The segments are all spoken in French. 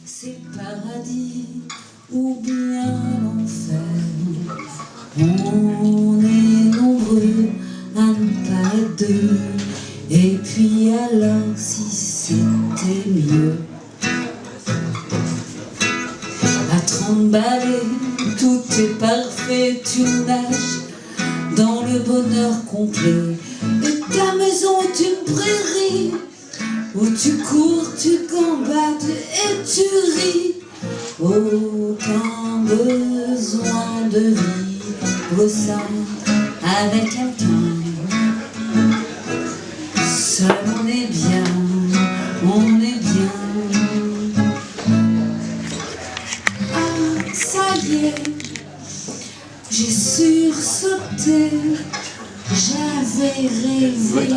c'est le paradis ou bien l'enfer. On est nombreux à ne pas être deux. Et puis alors si c'était mieux, à 30 balais, tout est parfait, tu nages dans le bonheur complet. Et ta maison est une prairie où tu cours, tu gambades et tu ris. Aucun besoin de vivre ça avec quelqu'un. Seul on est bien, on est bien. Ah, ça y est, j'ai sursauté, j'avais rêvé.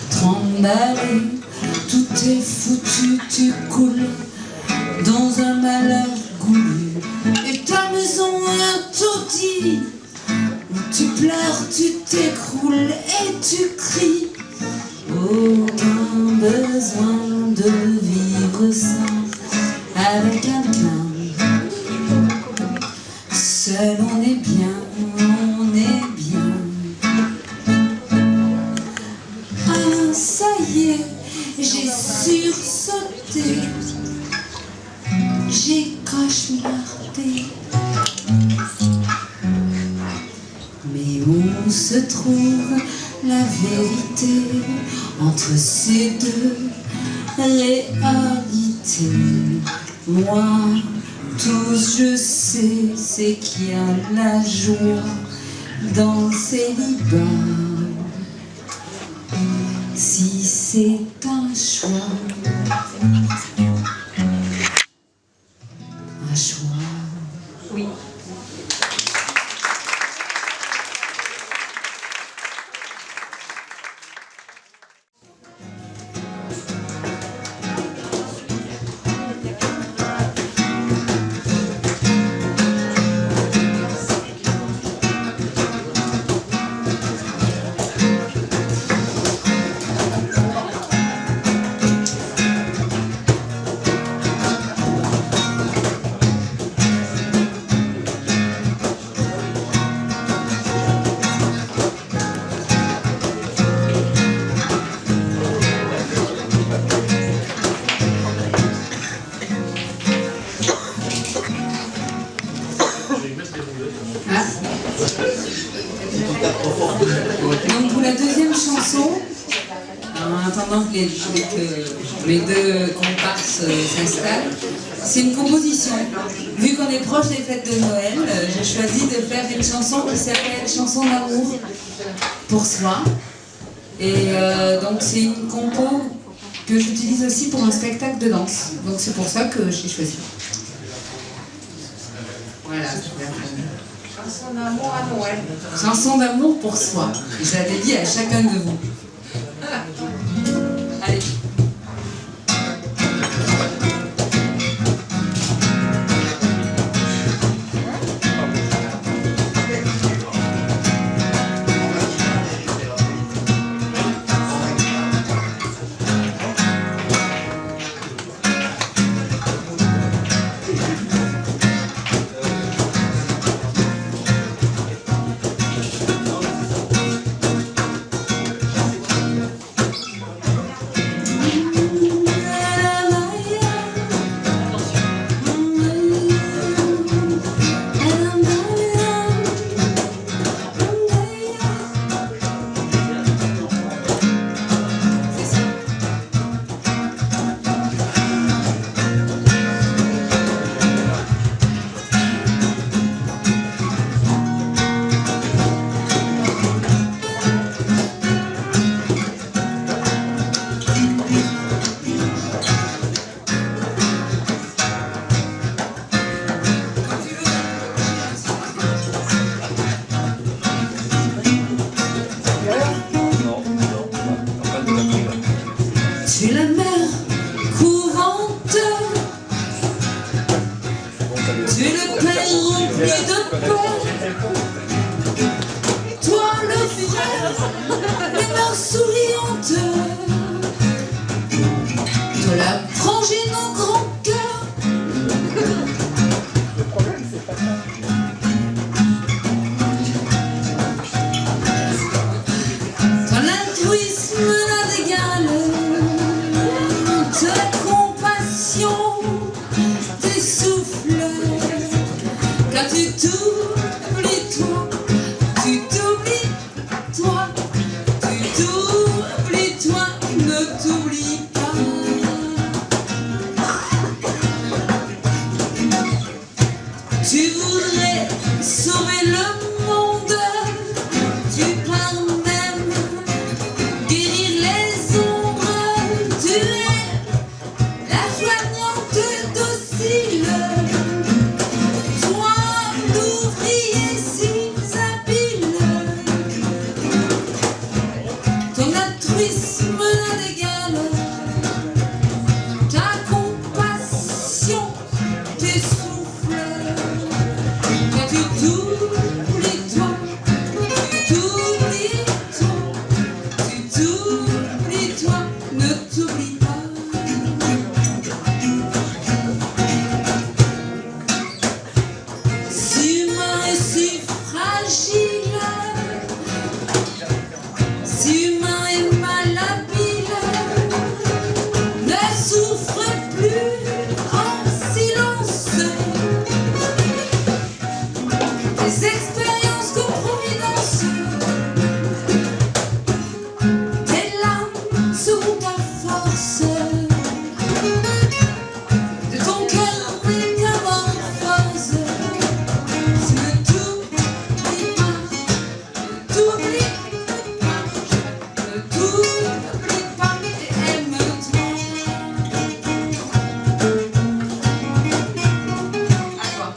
30 balais, tout est foutu, tu coules dans un malheur goulu. Et ta maison est un taudis où tu pleures, tu t'écroules et tu cries. Aucun besoin de vivre ça avec quelqu'un. Seul on est bien, on est bien. Ah, ça y est, j'ai sursauté, j'ai cauchemardé. Mais où se trouve la vérité entre ces deux réalités? Moi, tout je sais, c'est qu'il y a la joie dans le célibat. Si c'est un choix, un choix. Oui. Donc pour la deuxième chanson, en attendant que les deux comparses s'installent, c'est une composition. Vu qu'on est proche des fêtes de Noël, j'ai choisi de faire une chanson qui s'appelle Chanson d'amour pour soi. Et donc c'est une compo que j'utilise aussi pour un spectacle de danse. Donc c'est pour ça que j'ai choisi. Voilà. Chanson d'amour à Noël. Chanson d'amour pour soi. Je l'avais dit à chacun de vous. Allez. Tu es la mère courante, tu es le père rempli de paix, toi le frère, les mœurs souriantes, entre la frange et nos grands cœurs. Ton altruisme n'a d'égal, de la compassion, tes souffles, car tu t'oublies toi, tu t'oublies toi, tu t'oublies toi, ne t'oublie pas. Tu voudrais sauver le monde, tu parles même guérir les ombres, tu es la soignante docile, toi l'ouvrier si habile. Ton altruisme n'a d'égal, ta compassion, tes souffles, car tu t'oublies toi, tu t'oublies toi, tu t'oublies toi, ne t'oublie pas. Si humain et si fragile, si humain et malhabile, ne souffre plus en silence. Des expériences de providence, tes larmes seront ta force, de ton cœur métamorphose. Si ne t'oublie pas, ne t'oublie pas, ne t'oublie pas et aime-toi. À toi.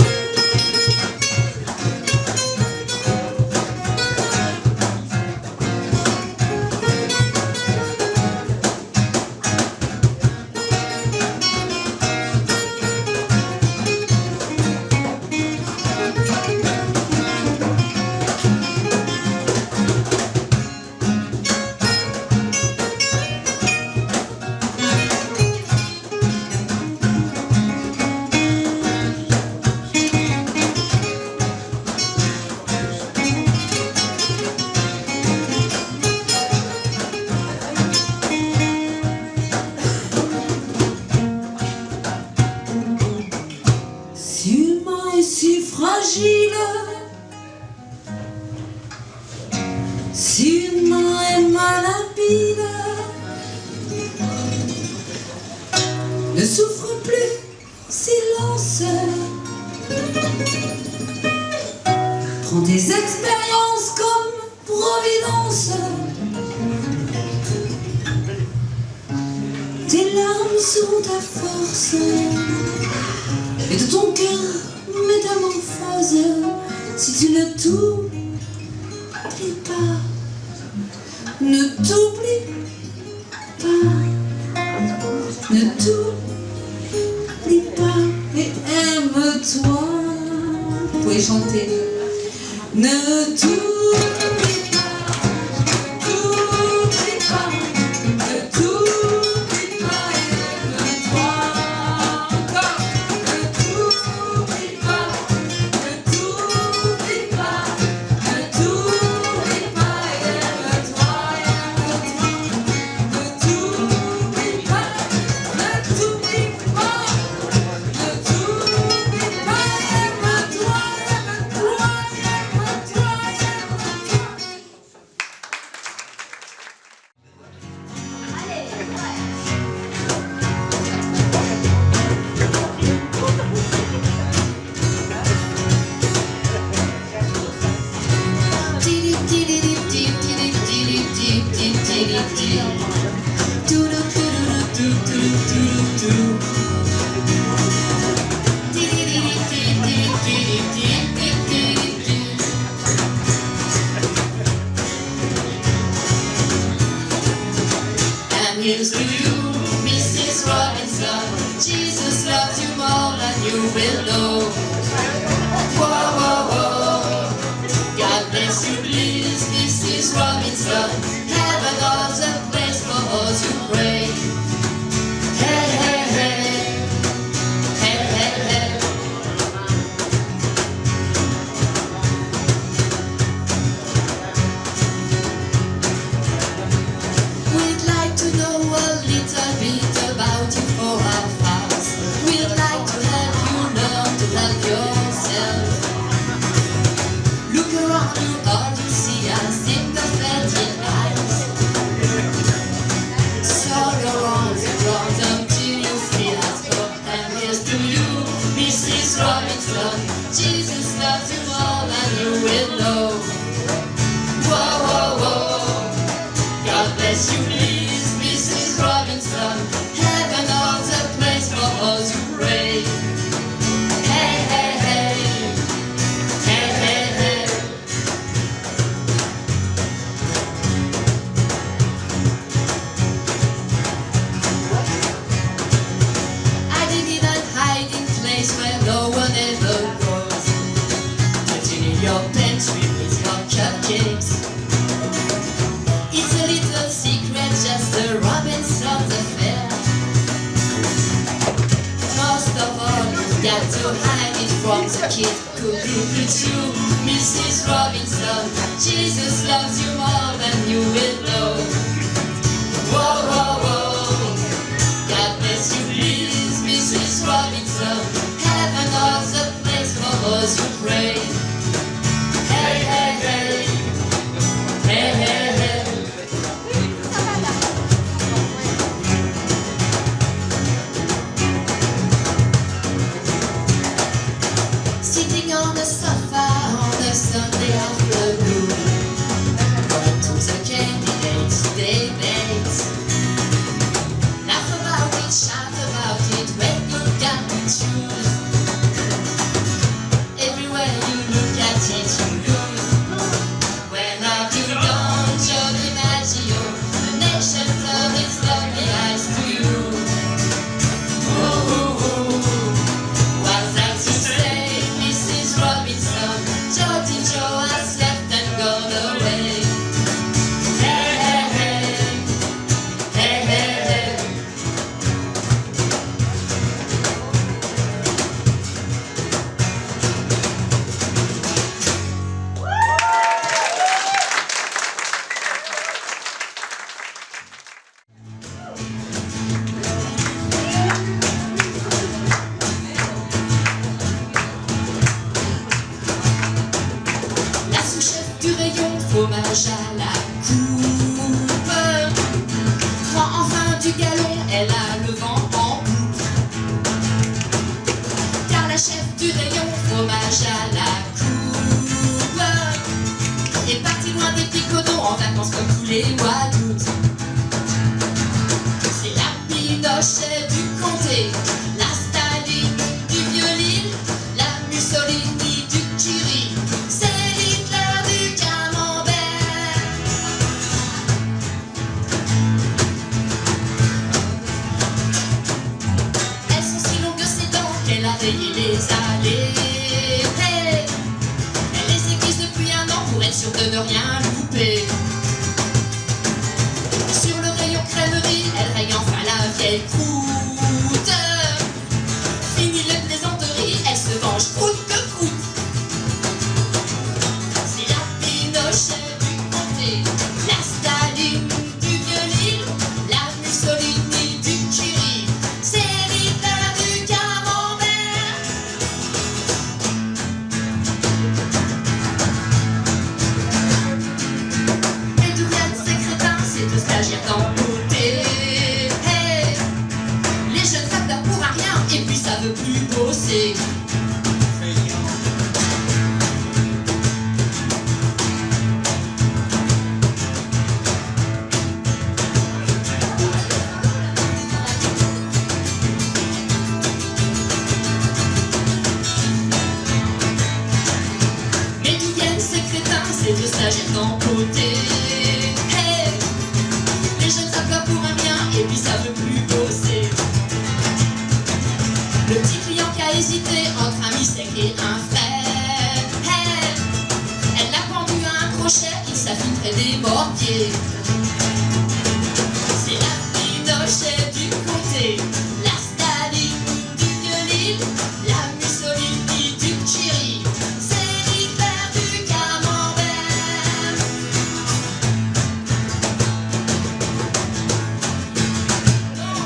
Si humain et si fragile, si humain et malhabile, ne souffre plus en silence. Prends des expériences comme providence. Tes larmes seront ta force, et de ton cœur métamorphose. Si tu ne t'oublies pas, ne t'oublie pas, ne t'oublie pas et aime-toi. Vous pouvez chanter. Ne t'oublie pas, ne t'oublie pas, ne t'oublie pas et aime-toi. Encore. Ne t'oublie pas, ne t'oublie pas, ne t'oublie pas et aime-toi, aime-toi. Ne t'oublie pas, ne t'oublie pas, ne t'oublie pas, aime-toi, aime-toi, aime-toi, aime-toi. And here's to you, Mrs. Robinson. Jesus loves you more than you will know. Whoa, whoa, whoa. God bless you, please, Mrs. Robinson. Heaven holds a place for those who pray. Hey, Mrs. Robinson. Jesus loves you more than you will know. Whoa, whoa, whoa. God bless you, please, Mrs. Robinson. Heaven holds a place for us who pray. Hey, hey, hey. Hey, hey, hey. I did not hide in place where no one ever goes. Putting in your pantry with your cupcakes. It's a little secret, just the Robinson's affair. Most of all, you've got to hide it from the kid who grew you, Mrs. Robinson. Jesus loves you more than you will know. Whoa, whoa, whoa. God bless you, please, Mrs. Robinson. Heaven holds a place for us who pray. Hey, hey, hey. Hey, hey, hey. Sitting on the sofa on a Sunday afternoon, going to the candidates' debates. Laugh about it, shout about it when you got to choose. Everywhere you look at it, you lose. When have you done, Joe DiMaggio? The nation turned its lovely eyes to you. Ooh, ooh, ooh. What's that to say, Mrs. Robinson? Jody Joe has left and gone away. Hey, hey, hey. Hey, hey, hey. La sous-chef du rayon fromage à la coupe prend enfin du galon, elle a le vent en poupe. Car la chef du rayon fromage à la coupe est partie loin des picodons en vacances comme tous les mois d'août. C'est la Pinochet du comté, la Staline du Vieux-Lille, la Mussolini du Curie, c'est l'Hitler du Camembert. Elles sont si longues ces dents qu'elle a rayé les allées. Hey, elle les aiguise depuis un an pour être sûre de ne rien louper. Sur le rayon crèmerie, elle raye enfin la vieille croûte. Fini les plaisanteries, elle se venge croûte que croûte. C'est la Pinochet du comté, la Staline du Vieux-Lille, la Mussolini du Curie, c'est l'Hitler du Camembert. Et d'où viennent ces crétins, ces deux stagiaires d'embauté? Hey, les jeunes facteurs pour un rien, et puis ça veut plus bosser. Mais d'où viennent ces crétins, ces deux stagiaires d'embauté? Hey, les jeunes facteurs pour un bien, et puis ça veut plus bosser. Le petit client qui a hésité entre un mi-sec et un frère. Hey, elle l'a pendu à un crochet, il s'affine près des mortiers. C'est la Pinochet du comté, la Staline du Vieux-Lille, la Mussolini du Curie, c'est l'Hitler du Camembert. Non,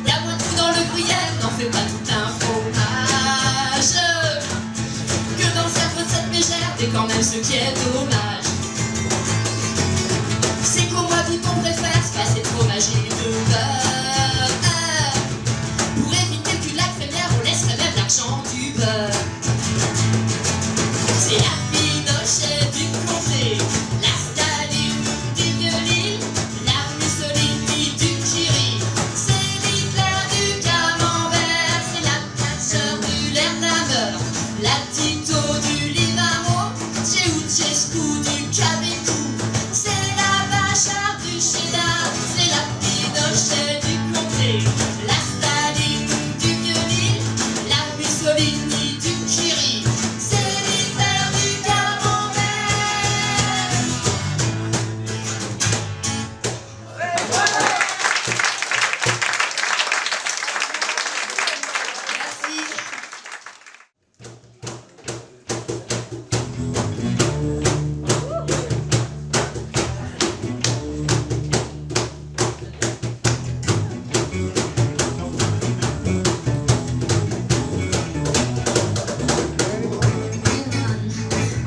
y'a moins de trous dans le gruyère, n'en fais pas tout un fromage. Que dans le cerveau de cette mégère, t'es quand même ce qui est dommage. C'est qu'au mois d'août on préfère se passer de fromage et de beurre. Pour éviter que la crémière, on laisserait même l'argent peur. C'est la Pinochet du comté, la Staline du violil, la Mussolini du Curie, c'est l'Hitler du camembert, c'est la Thatcher du Lernamer, la Tito du Livamo, Ceausescu du Québécois, c'est la Bachar du cheddar, c'est la Pinochet du comté, la Staline du violil, la Mussolini du Curie, c'est l'Hitler du camembert. Merci.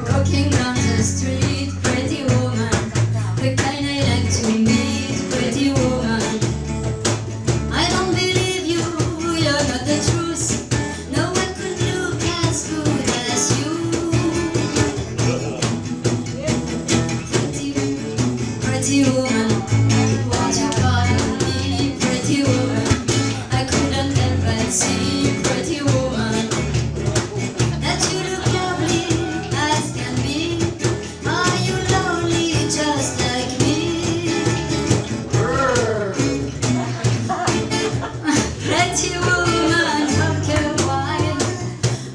Walking down the street, pretty woman, the kind I like to meet, pretty woman. I don't believe you, you're not the truth. No one could look as good as you. Pretty woman, won't you pardon me, pretty woman? I couldn't help but see, pretty woman, that you look lovely as can be. Are you lonely just like me? Pretty woman, stop a while.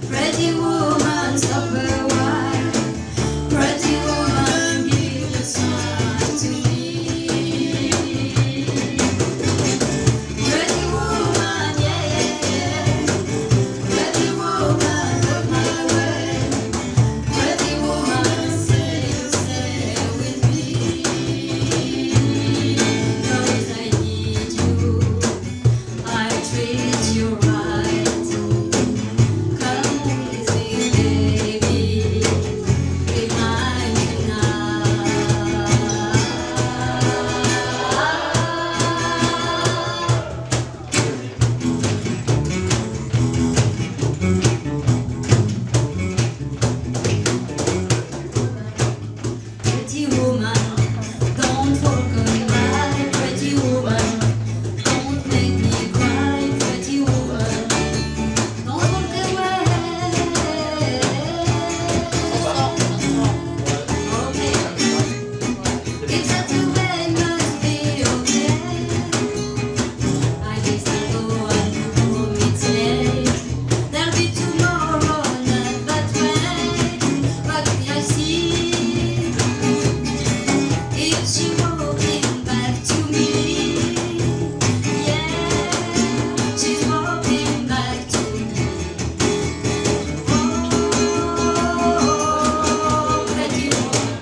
Pretty woman, stop a while. Pretty woman, give your smile to me. Pretty woman, yeah, yeah, yeah. Pretty woman, look my way. Pretty woman, say you stay with me. 'Cause I need you, I treat you right. Come with me, baby, be mine tonight. Pretty woman, don't walk on by. Pretty woman, don't make me cry. Pretty woman, don't walk away. Okay, if that's the way, it must be okay. I guess I'll go and home, it's late. There'll be tomorrow, not but wait. What I see, if she walking back to me, yeah, she's walking back to me. Oh, pretty woman.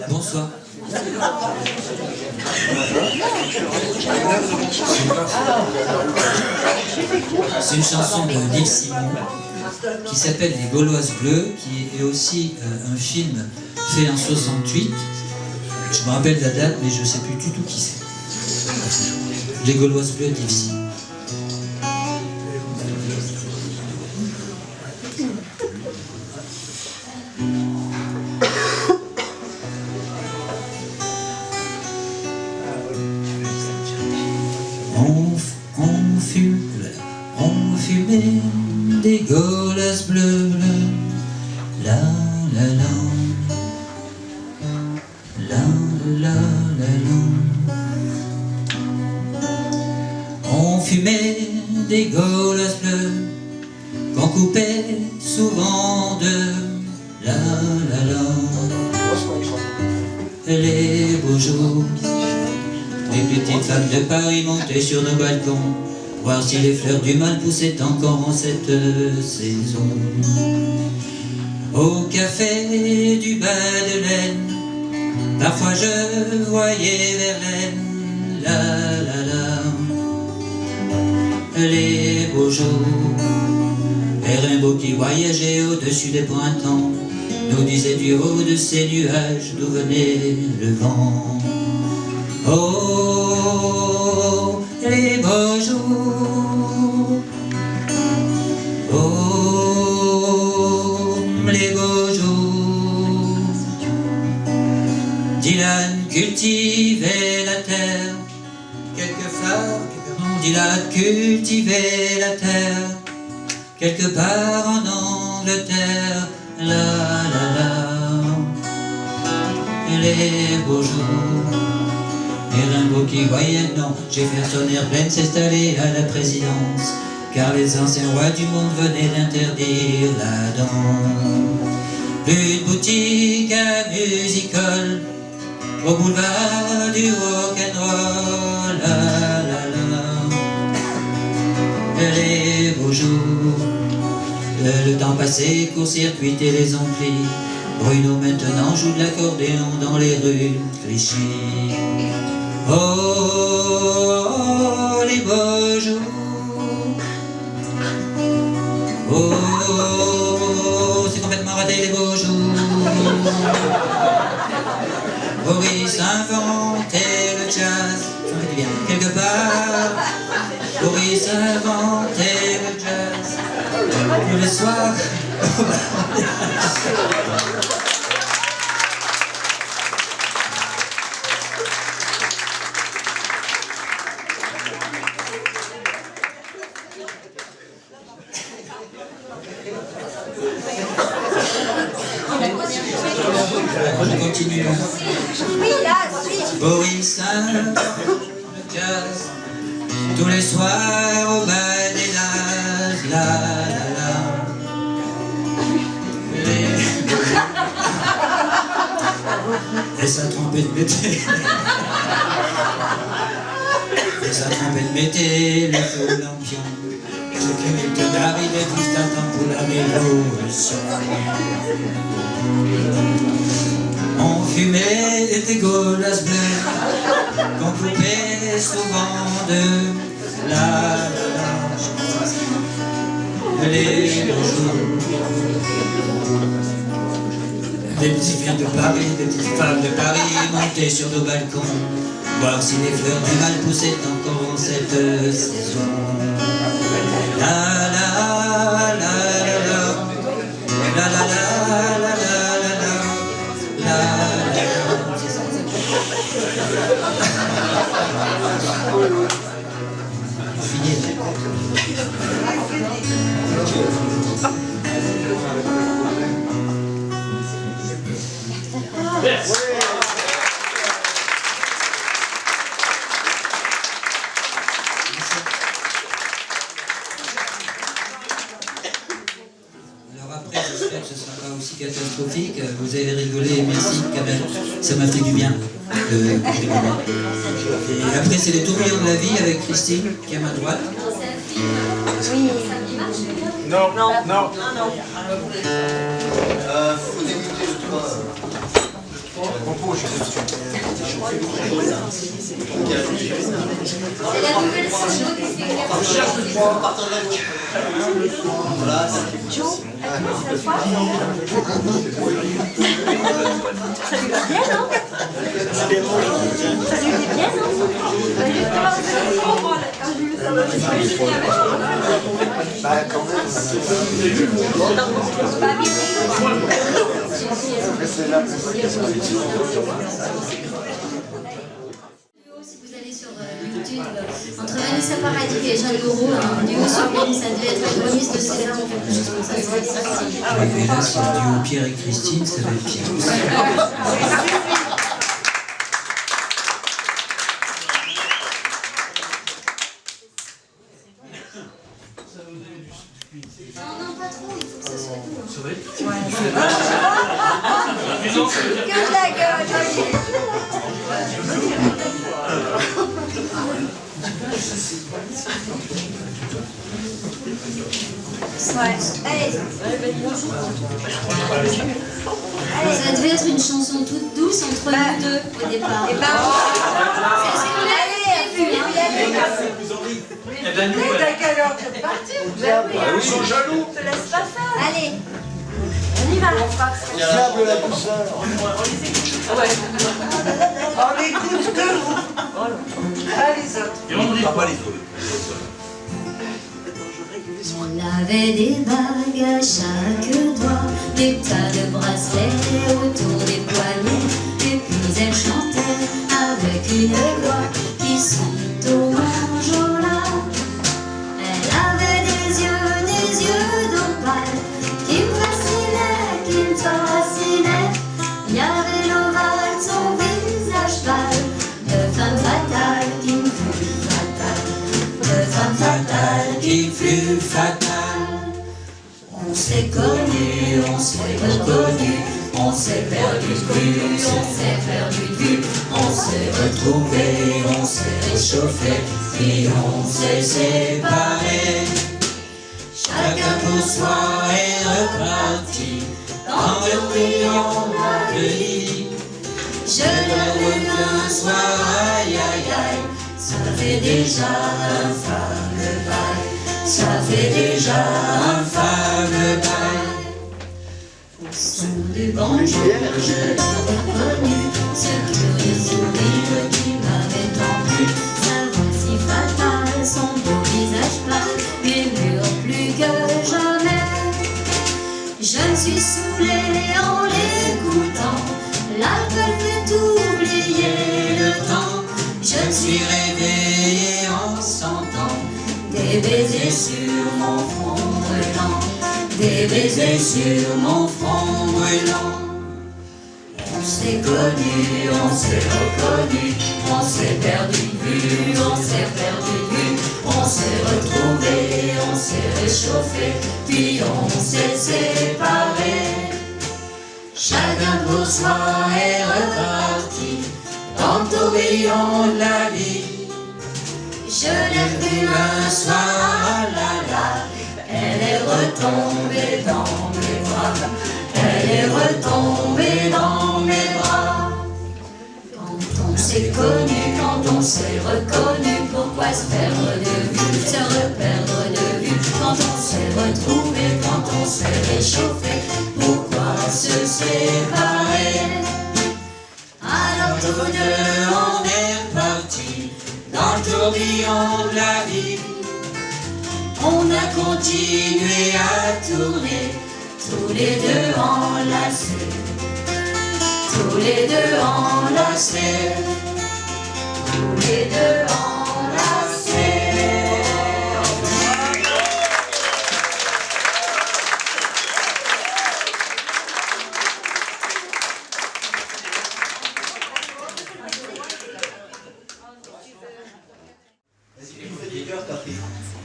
Bonsoir. C'est une chanson de Nils Simon qui s'appelle Les Gauloises Bleues, qui est aussi un film fait en 68. Je me rappelle la date, mais je ne sais plus du tout qui c'est. Les Gauloises Bleues d'Ivry. On fumait des Gauloises bleues, la la la, la la la la. On fumait des Gauloises bleues qu'on coupait souvent de la la la. Les beaux jours, les petites femmes de Paris montaient sur nos balcons, voir si les fleurs du mal poussaient encore en cette saison. Au café du bas de laine, parfois je voyais Verlaine, la la la. Les beaux jours, les rainbows qui voyageaient au-dessus des printemps, nous disaient du haut de ces nuages d'où venait le vent. Oh, les beaux jours, cultiver la terre. Quelques fleurs, quelques rondilades, cultiver la terre. Quelque part en Angleterre, la la la. Et les beaux jours, et Rimbaud qui voyait non, Jefferson Airplane s'installer à la présidence, car les anciens rois du monde venaient d'interdire la danse. Plus de boutique à music-hall, au boulevard du rock'n'roll, la la la. Les beaux jours, le temps passé, court-circuiter les amplis. Bruno maintenant joue de l'accordéon dans les rues Clichy. Oh, oh, oh, les beaux jours. Oh, oh, oh, c'est complètement raté les beaux jours. Boris inventait le jazz, ça me fait du bien. Quelque part, Boris inventait le jazz. Tous les soirs. Je continue. Boris le jazz, tous les soirs au bal des Nazes, la la la. Et sa trompette mettait, et sa trompette mettait le feu lampion. Ce que Milton arrivait juste à temps pour la révolution. On fumait des Gauloises bleues qu'on coupait souvent de la la la. Les beaux jours. Des petites filles de Paris, des petites femmes de Paris montaient sur nos balcons, voir si les fleurs du mal poussaient encore en cette saison. La la la la la la la la la la la Alors après, j'espère que ce ne sera pas aussi catastrophique. Vous avez rigolé, merci quand même. Ça m'a fait du bien. Et après, c'est les tourbillons de la vie avec Christine, qui est à ma droite. Non, non, non. Faut débuter le 3. Compos, je suis dessus. C'est la nouvelle saison qui s'est Cherche le 3 à partir de la gauche. Voilà, Bah, quand même. C'est là. Si vous allez sur YouTube, entre Vanessa Paradis et Jeanne Moreau, un duo sublime, ça devait être une remise de Céline ou quelque chose comme ça, c'est sorti. Et là, c'est le duo Pierre et Christine, ça va être Pierre aussi. Non, pas trop, il faut que ça soit doux. Que de la gueule. Ça devait être une chanson toute douce entre nous deux au départ. Et ben, C'est ce qu'on avait prévu, hein. mais à quelle heure tu es parti? Ils sont jaloux. Je te laisse pas faire. Allez, On y va. Diable la douceur. On écoute que vous. Pas les autres. on avait des bagues à chaque doigt, des tas de bracelets autour des poignets, et puis elle chantait une voix qui sont au manjola. Elle avait des yeux d'opale qui me fascinaient, qui me fascinaient. Il y avait l'ovale de son visage pâle, de femme fatale qui me fut fatale, de femme fatale qui fut fatale. On s'est connus, on s'est reconnus, on s'est perdu de vue, on s'est perdu de vue, on s'est retrouvés, on s'est réchauffés, puis on s'est séparés. Chacun pour soi est reparti dans le tourbillon de vie. Je l'ai vu un soir, aïe aïe aïe, ça fait déjà un fameux bail, ça fait déjà un fameux bail. Au son du banjo, je l'ai reconnu, ce curieux sourire qui m'avait tendu, sa voix si fatale, son beau visage pâle, murmure plus que jamais. Je me suis saoulée en l'écoutant, l'alcool fait oublier le temps. Je me suis réveillée en sentant des baisers sur mon front brûlant, des baisers sur mon front brûlant. On s'est connus, on s'est reconnus, on s'est perdu de vue, on s'est perdu de vue, on s'est retrouvés, on s'est réchauffés, puis on s'est séparés. Chacun pour soi est reparti dans le tourbillon de la vie. Je l'ai vue un soir, ah là là, elle est retombée dans mes bras, elle est retombée dans mes bras. Quand on s'est connu, quand on s'est reconnu, pourquoi se perdre de vue, se reperdre de vue? Quand on s'est retrouvé, quand on s'est réchauffé, pourquoi se séparer? Alors tous deux on est partis dans le tourbillon de la vie. On a continué à tourner, tous les deux enlacés, tous les deux enlacés, tous les deux enlacés.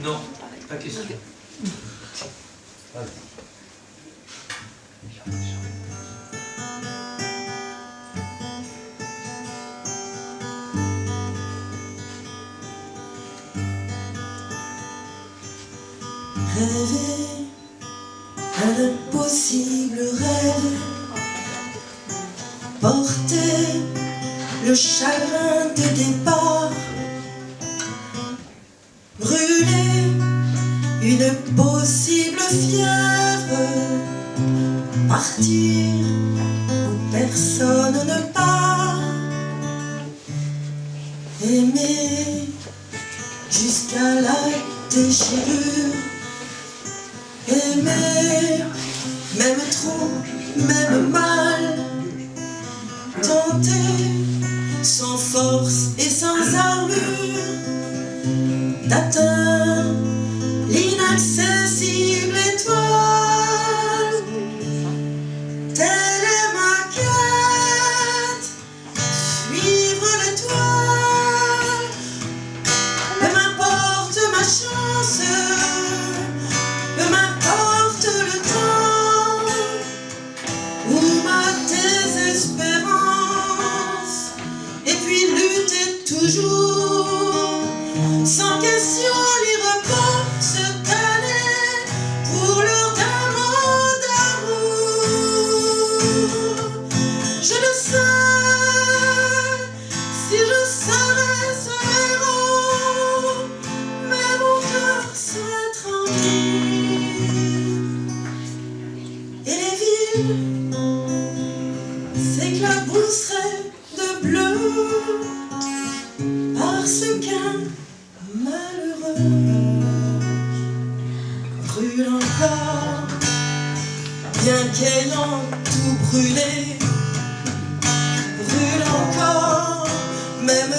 Non, pas question. Rêver un impossible rêve, porter le chagrin de départ, brûler une possible fièvre, partir où personne ne part, aimer jusqu'à la déchirure, aimer même trop, même mal, tenter sans force et sans armure d'atteindre l'inaccessible étoile. Telle est ma quête, suivre l'étoile. Peu m'importe ma chance, peu m'importe le temps ou ma désespérance, et puis lutter toujours, sans question ni repos, se tanner pour l'heure d'un mot d'amour. Je le sais, si je savais ce héros, mais mon cœur serait tranquille. Et les villes s'éclabousseraient de bleu, parce qu'un malheureux brûle encore, bien qu'ayant tout brûlé, brûle encore, même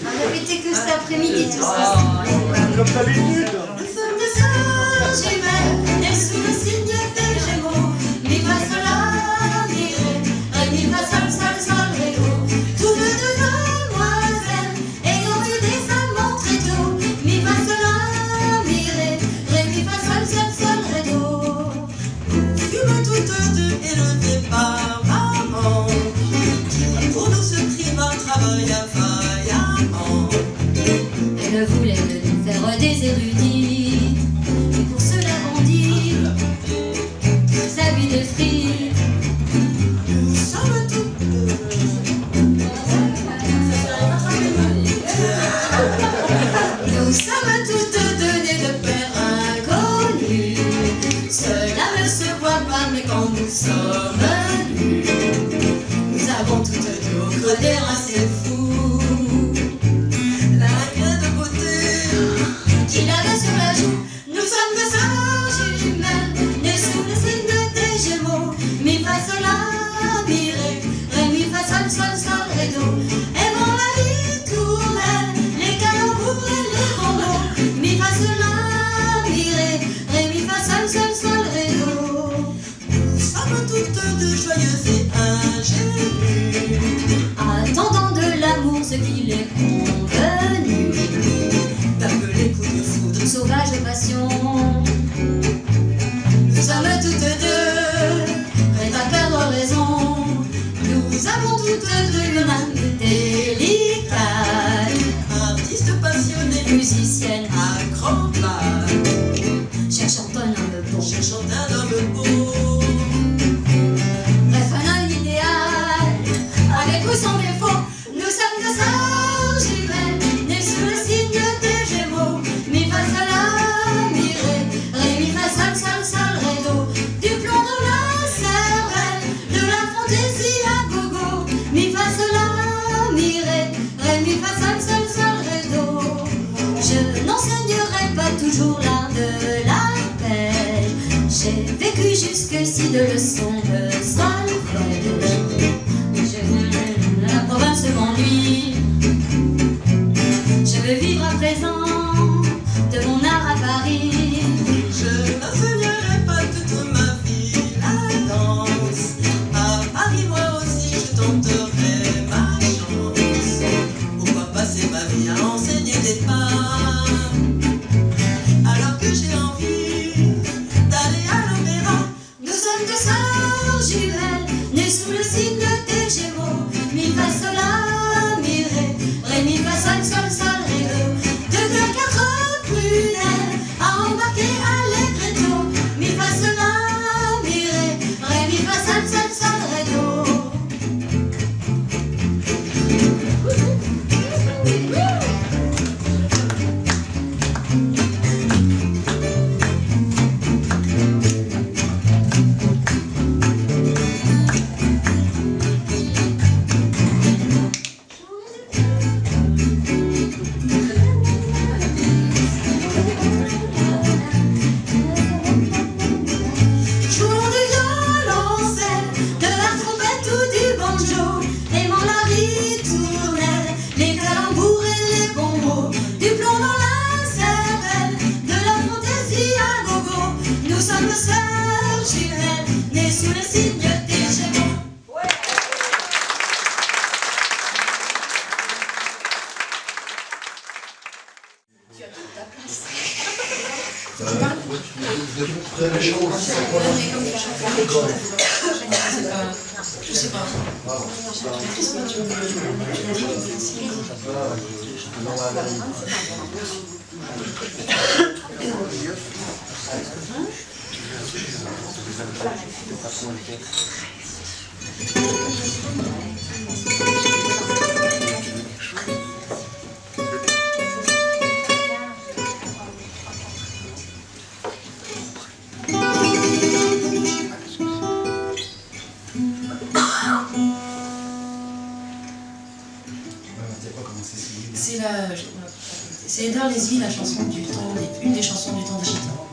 On a répété que cet après-midi tout ça. Comme d'habitude. Nous sommes deux sœurs jumelles, nées sous le signe des Gémeaux. Mi fa sol la mi ré, mi fa sol sol sol ré do. Toutes deux demoiselles ayant eu des amants très tôt. Mi fa sol la mi ré, mi fa sol sol sol ré do. Fûmes toutes deux élevées par maman, qui pour nous se priva travailla vaillamment. Elle voulait nous faire des érudits, et pour cela bandit sa vie de fric. Nous sommes toutes deux. Nous sommes toutes deux nées de pères inconnus. Cela ne se voit pas, mais quand nous sommes nus, nous avons toutes deux au creux des reins, c'est fou. La graine de beauté, Qui l'avait sur la joue. Nous sommes deux sœurs jumelles, nées sous le signe des Gémeaux. Mi fa sol la mi ré, mi fa sol sol sol ré do. Aimons la vie tournelle, les calembours et les bonbons. Mi fa sol la mi ré, mi fa sol sol sol ré do. nous sommes toutes deux joyeuses et ingénues, Attendant de l'amour ce qu'il est convenu, d'appeler coup de foudre. sauvage passion. Nous sommes toutes deux, prêtes à perdre raison. Nous avons toutes deux une âme délicate, Artiste passionné, musicienne, acrobate, cherchant un homme bon. cherchant un homme beau. Bref, un homme idéal, avec ou sans défaut. Nous sommes deux sœurs jumelles, nées sous le signe des Gémeaux. Mi fa sol la mi ré, mi fa sol sol sol ré do. Du plomb dans la cervelle, de la fantaisie à gogo. Mi fa sol la mi ré, mi fa sol sol sol ré do. Je n'enseignerai pas toujours l'art de l'arpège. J'ai vécu jusque-ci de leçons de solfège. La province m'ennuie. Je veux vivre à présent de mon art à Paris. Je n'enseignerai pas toute ma vie la danse. À Paris, moi aussi, je tenterai ma chance. Pourquoi passer ma vie à enseigner des pas, alors que j'ai envie d'aller à l'opéra. Nous sommes deux sœurs jumelles, nées sous le signe des Gémeaux. Mi fa sol la mi ré, mi fa sol sol sol ré do. Deux cœurs, quatre prunelles, à embarquer à l'égretto. Mi fa sol la mi ré, mi fa sol sol sol ré do. Jouons du violoncelle, de la trompette ou du banjo, aimant la ritournelle, les calembours et les bonbons, du plomb dans la cervelle, de la fantaisie à gogo. Nous sommes sœurs jumelles, nées sous le signe des Gémeaux. Je sais pas. C'est Eder Leslie, la chanson du temps, une des chansons du temps des Gitans.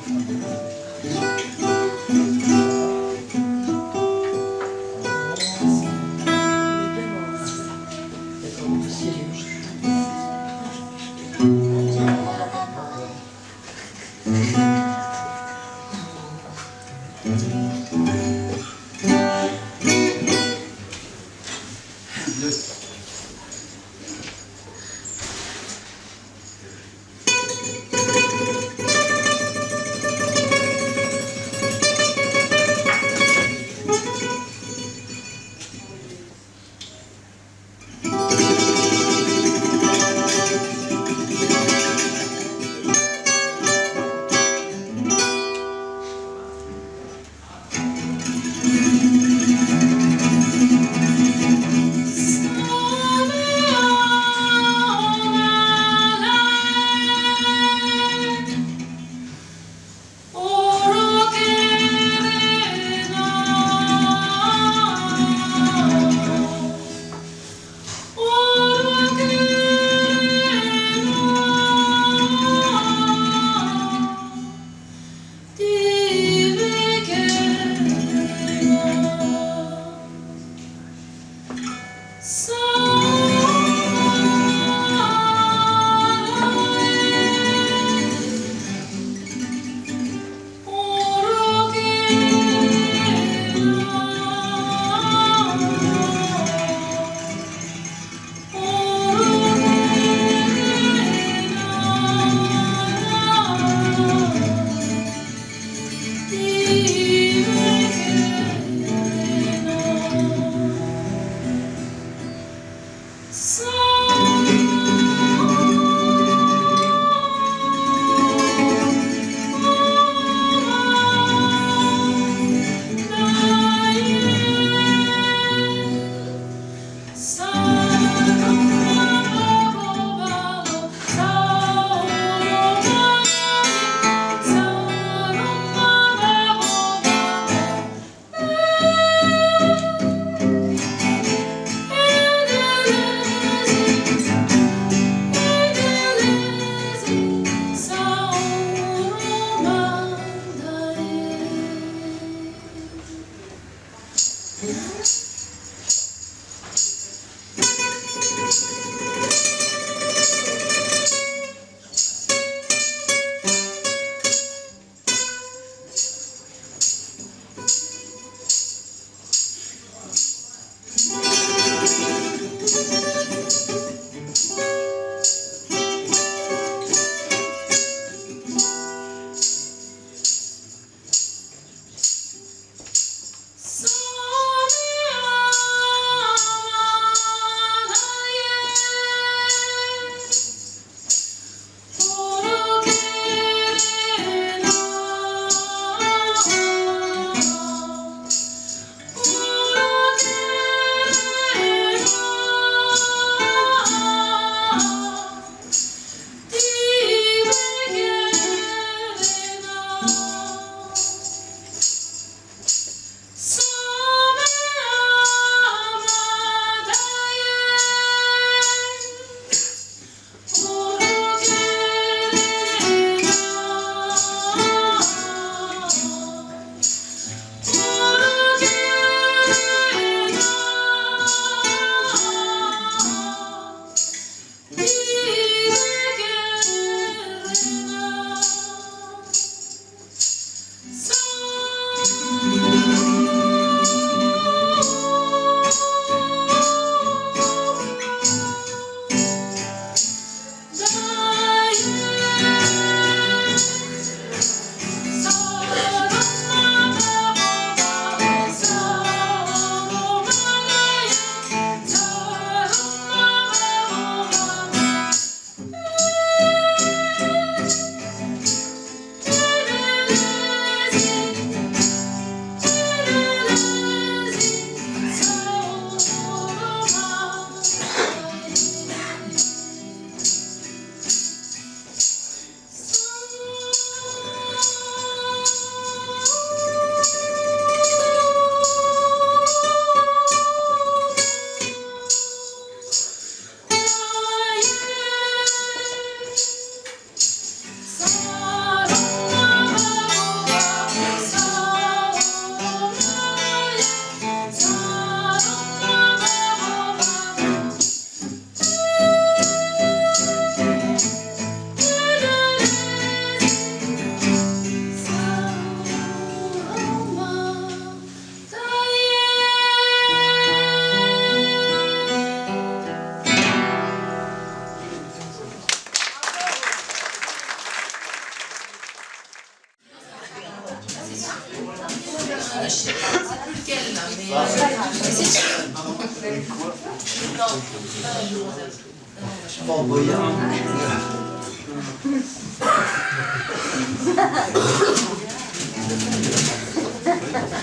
Fort Boyard.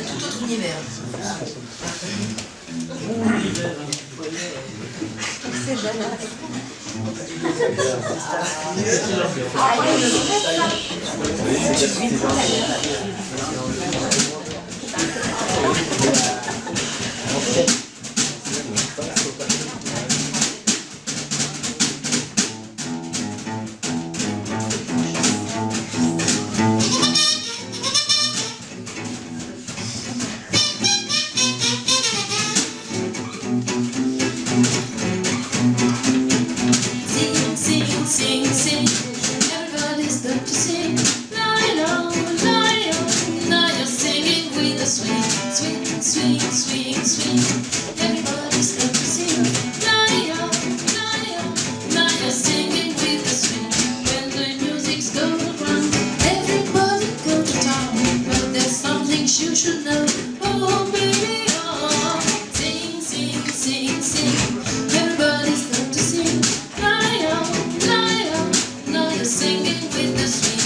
Tout autre univers. Sing, sing, sing, sing. Everybody's got to sing. Lion, lion, now you're singing with the swing, swing, swing, swing, swing. Everybody's got to sing. Lion, lion, now you're singing with the swing. When the music's going around, everybody go to town. But there's something you should know. Oh, baby, oh. Sing, sing, sing, sing. Everybody's got to sing. Lion, lion, now you're singing with the swing.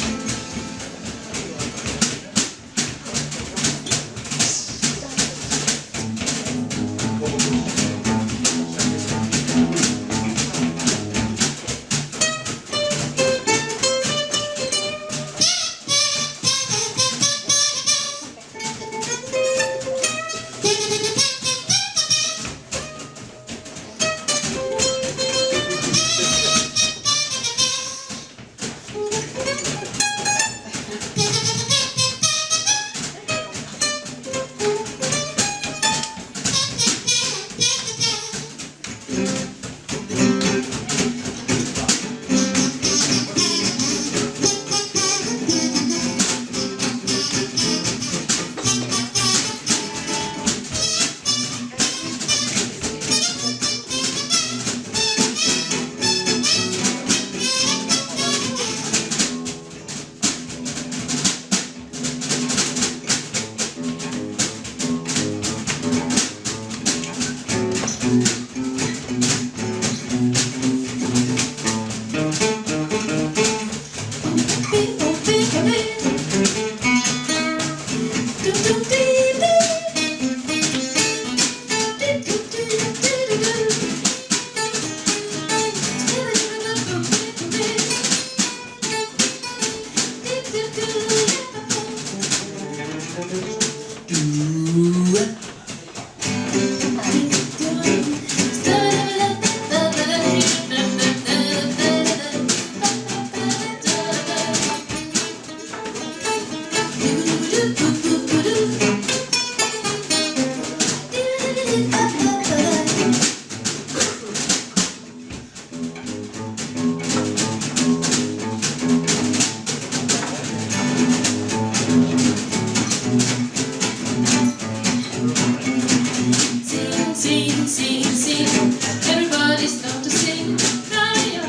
Sing, sing, sing. Everybody's got to sing. Lion,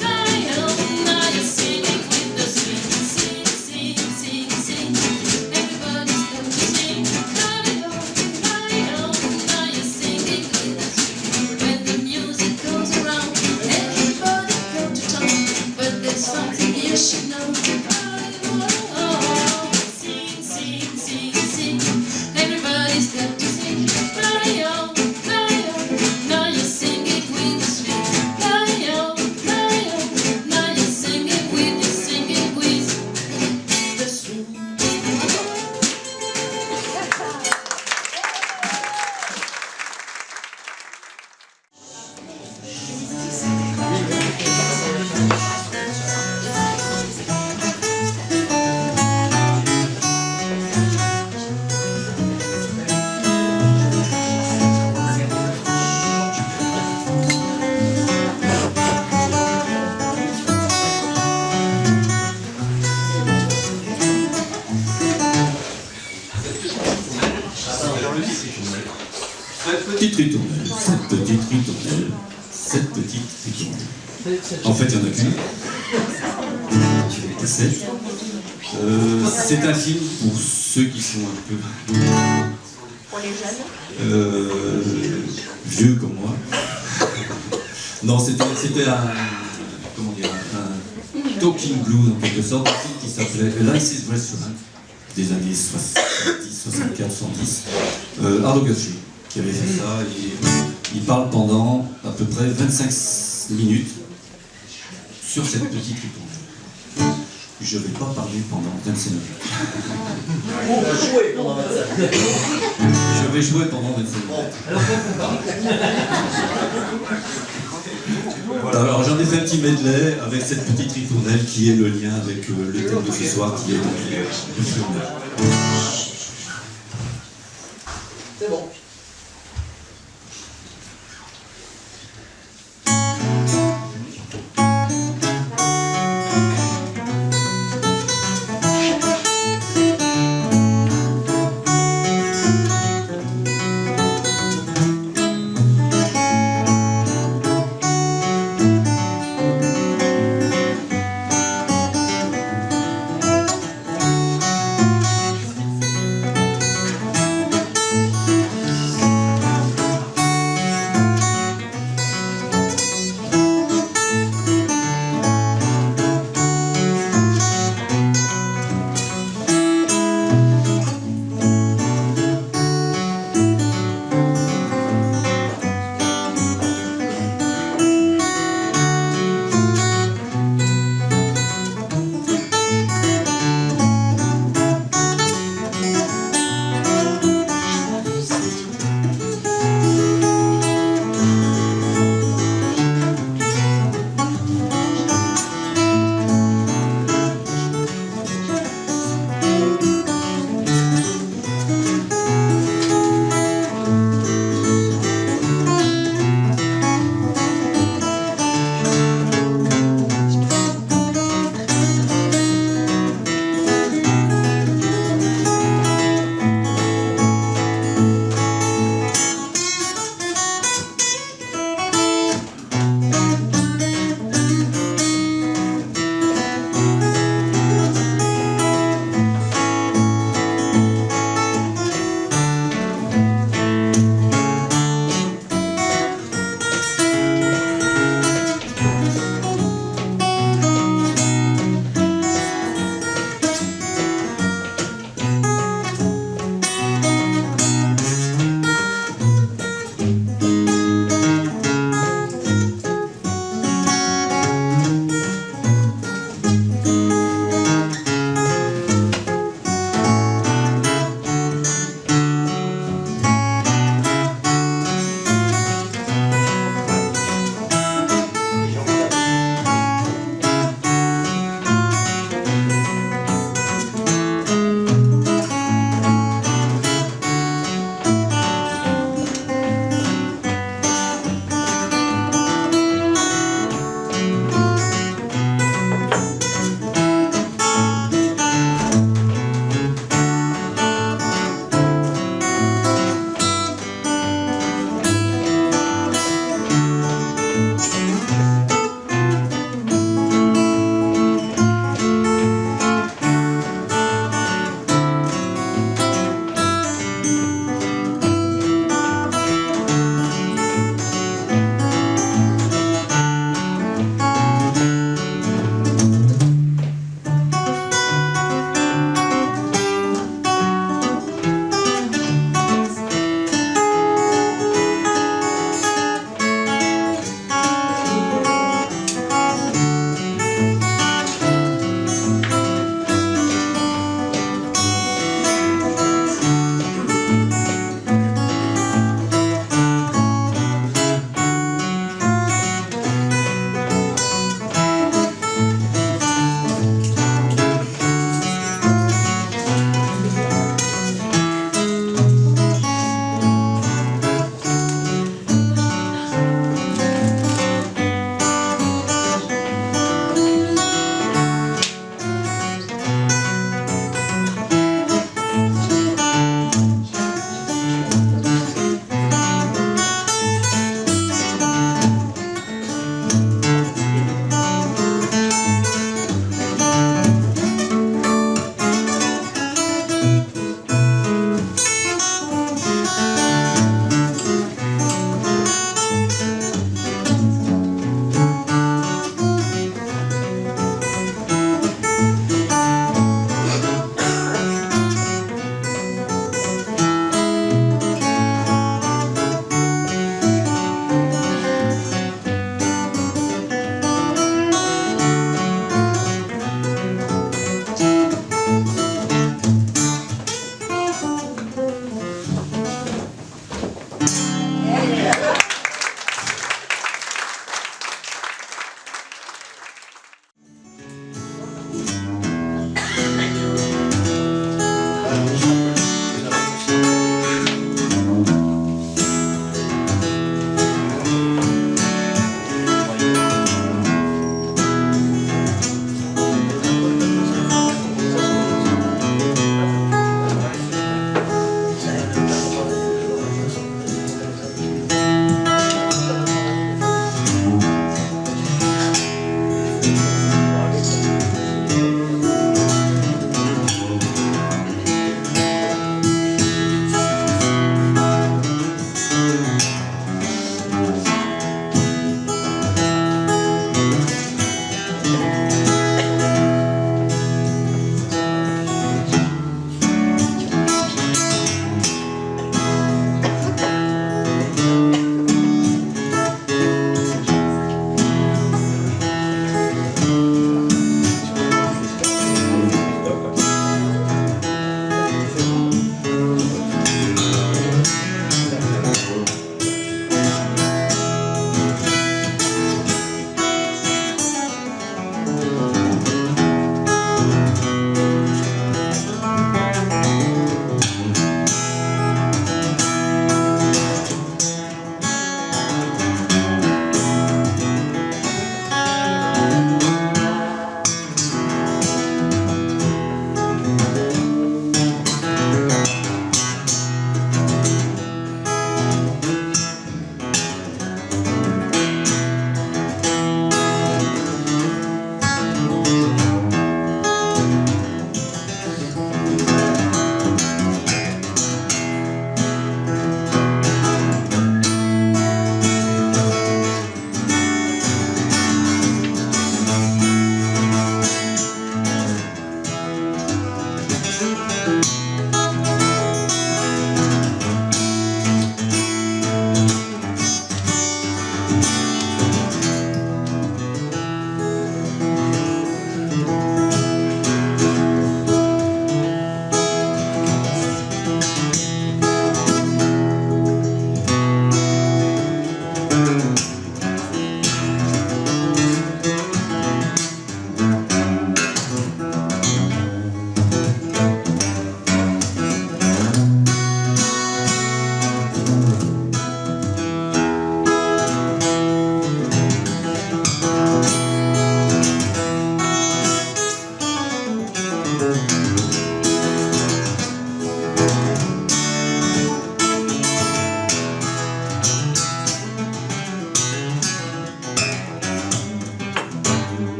lion, now you're singing with the swing. Sing, sing, sing, sing. Everybody's got to sing. Lion, lion, now you're singing with the swing. When the music goes around, everybody go to town. But there's something you should know. Sing, sing, sing, sing. Everybody's got to sing. Lion, lion, now you're singing with the swing. Lion, lion, now you're singing with the swing. Petite ritournelle, cette petite ritournelle, cette petite ritournelle. En fait, il n'y en a qu'une. C'est un film pour ceux qui sont un peu Pour les jeunes. vieux comme moi. Non, c'était un, comment dire, un talking blues en quelque sorte, un film qui s'appelait Lice's Restaurant, des années 70, 64, 70, Arlo Guthrie, qui avait fait ça, et il parle pendant à peu près 25 minutes sur cette petite ritournelle. Je ne vais pas parler pendant 25 minutes. On va jouer pendant 25 minutes. Je vais jouer pendant 25 minutes. Alors qu'on parle. Voilà, alors j'en ai fait un petit medley avec cette petite ritournelle qui est le lien avec le thème de ce soir qui est le film. C'est bon.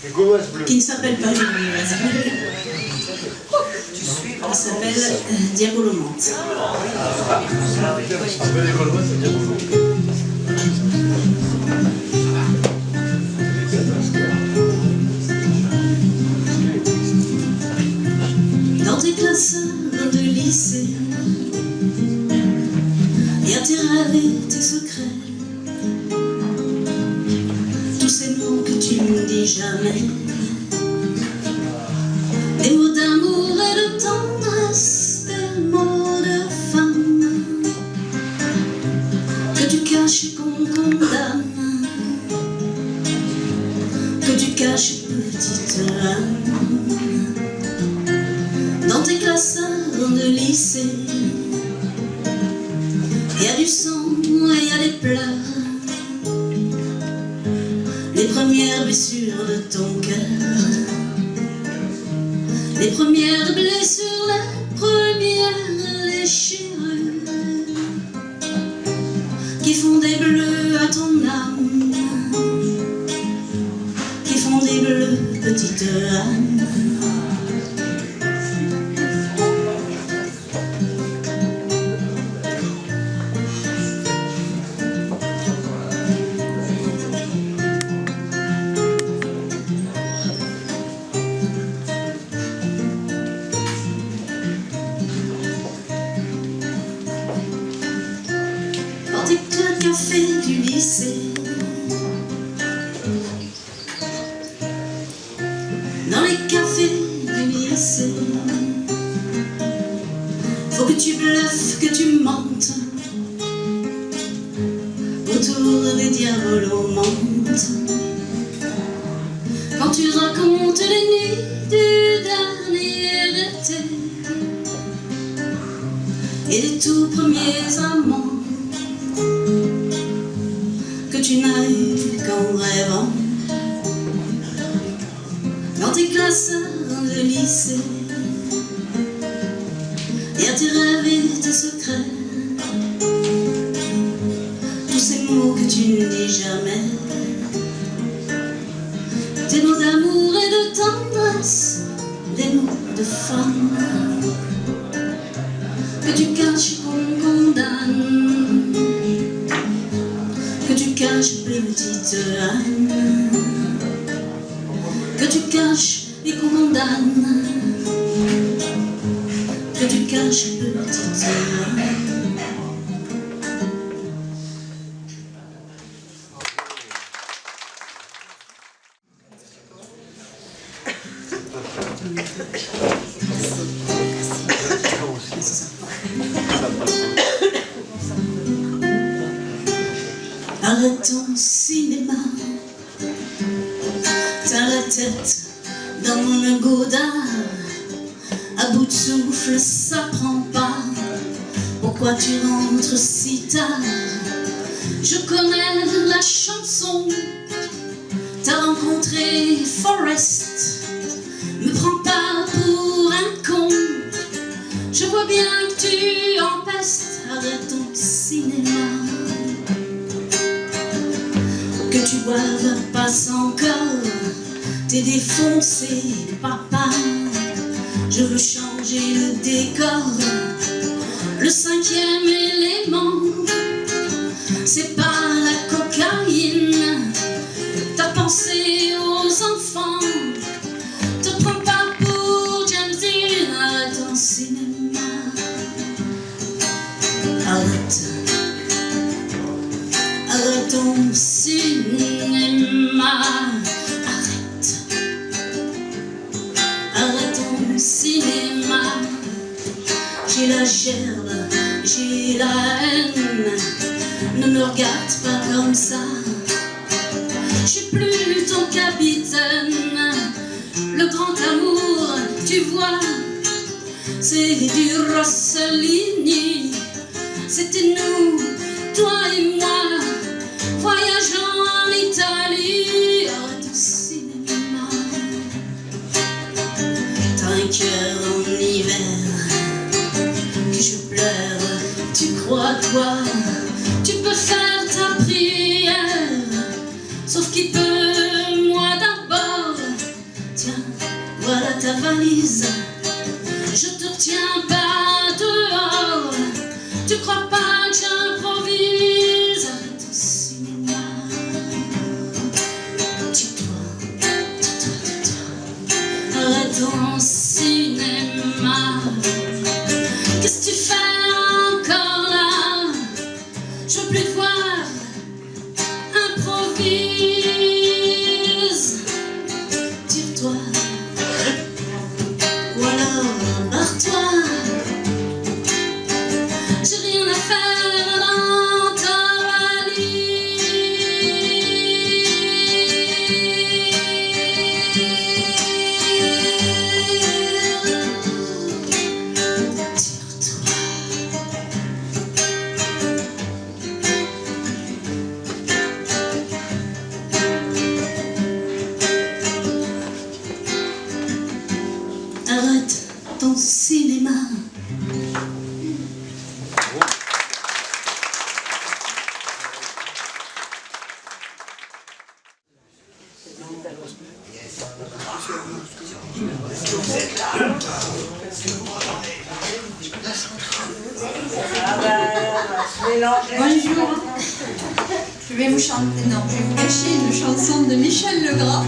Les Gauloises bleues. qui ne s'appelle pas les Gauloises bleues. Elle s'appelle Diabolomante. Un peu les Gauloises, c'est bien beau. Dans tes classes de lycée, y a tes rêves et tes secrets, tous ces mots que tu ne dis jamais, des mots d'amour et de tendresse, des mots de femme que tu caches et qu'on condamne, que tu caches, petite âme. Dans tes classes de lycée, il y a du sang et il y a des pleurs, les premières blessures de ton cœur, les premières blessures, les premières déchirures qui font des bleus à ton âme, qui font des bleus, petite âme. Dans tes cafés du lycée, dans les cafés du lycée, faut que tu bluffes, que tu mentes autour des diabolomantes. Quand tu racontes les nuits du dernier été et des tout premiers amants que tu n'as eu qu'en rêvant. Dans tes classes de lycée, y a tes rêves et tes secrets, tous ces mots que tu ne dis jamais, des mots d'amour et de tendresse, des mots de femme que tu caches et qu'on condamne, que tu caches, petite âme, que tu caches et qu'on condamne, que tu caches, petite âme. Arrête ton cinéma, t'as la tête dans le godard, à bout de souffle ça prend pas, pourquoi tu rentres si tard? Je connais la chanson, t'as rencontré Forrest, me prends pas pour un con, je vois bien que tu empestes, arrête ton cinéma. Que tu boives passe encore, t'es défoncé, papa. Je veux changer le décor, le cinquième élément. C'est pas la cocaïne, t'as pensé aux enfants. Te prends pas pour James Dean, arrête ton cinéma. Arrête. Arrête ton cinéma, arrête. Arrête ton cinéma. J'ai la gerbe, j'ai la haine. Ne me regarde pas comme ça. Je suis plus ton capitaine. Le grand amour, tu vois, c'est du Rossellini. C'était nous, toi et moi, voyageant en Italie. Arrête ton cinéma. T'as un cœur en hiver, que je pleure. Tu crois toi, tu peux faire ta prière, sauf qu'il peut, moi d'abord, Bonjour. Je vais vous chanter, non, je vais vous cacher une chanson de Michel Legras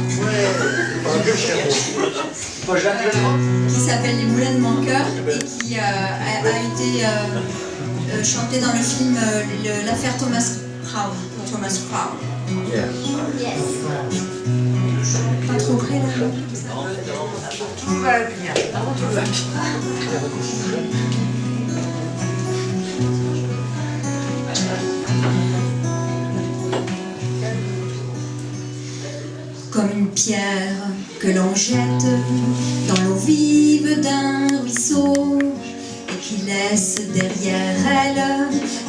qui s'appelle Les Moulins de mon cœur et qui a été chantée dans le film L'affaire Thomas Crown. Pas trop près là. Tout va bien. Tout va bien. Comme une pierre que l'on jette dans l'eau vive d'un ruisseau et qui laisse derrière elle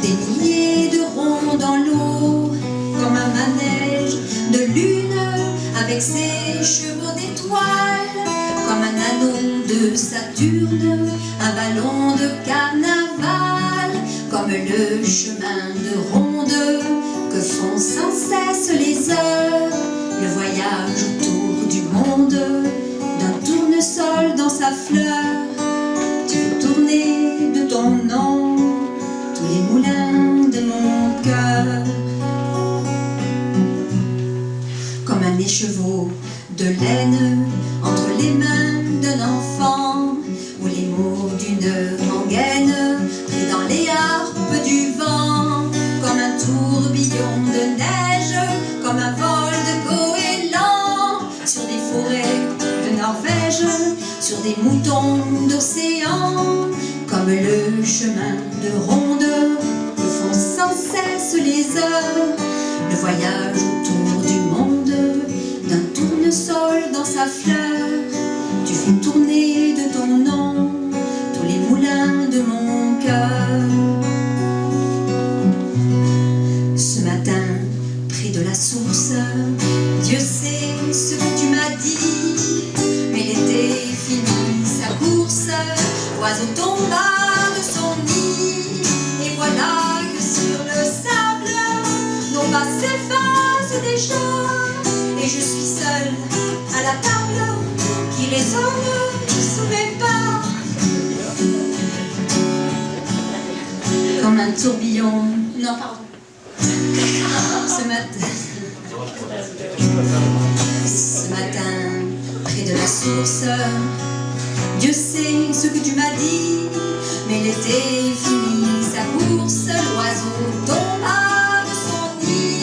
des milliers de ronds dans l'eau, comme un manège de lune avec ses chevaux d'étoiles, comme un anneau de Saturne, un ballon de carnaval, comme le chemin de ronde que font sans cesse les heures. Le voyage autour du monde, d'un tournesol dans sa fleur. Tu fais tourner de ton nom tous les moulins de mon cœur. Comme un écheveau de laine entre les mains d'un enfant, ou les mots d'une rengaine pris dans les harpes du vent. Comme un tourbillon de neige, comme un vol de goéland sur des forêts de Norvège, sur des moutons d'océan, comme le chemin de ronde que font sans cesse les heures. Le voyage autour du monde, d'un tournesol dans sa fleur. Tu fais tourner de ton nom tous les moulins de mon cœur. Ce matin, près de la source, Dieu sait ce que tu m'as dit, mais l'été finit sa course, l'oiseau tomba de son nid, et voilà que sur le sable, nos pas s'effacent déjà, et je suis seule à la table qui résonne sous mes pas. Comme un tourbillon, non pardon. Ce matin, près de la source, Dieu sait ce que tu m'as dit, mais l'été finit sa course, l'oiseau tomba de son nid,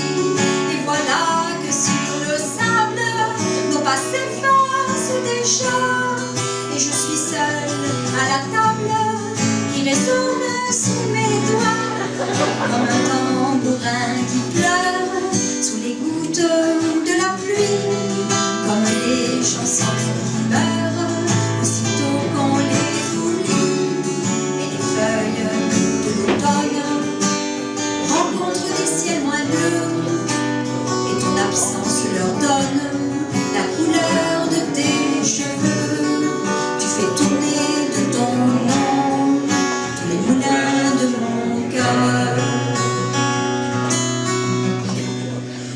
et voilà que sur le sable, nos pas s'effacent déjà, et je suis seule à la table qui résonne sous mes doigts, comme un tambourin qui pleure sous les gouttes de la pluie, comme les chansons qui meurent aussitôt qu'on les oublie, et les feuilles de l'automne rencontrent des ciels moins bleus, et ton absence leur donne la couleur de tes cheveux. Tu fais tourner de ton nom tous les moulins de mon cœur.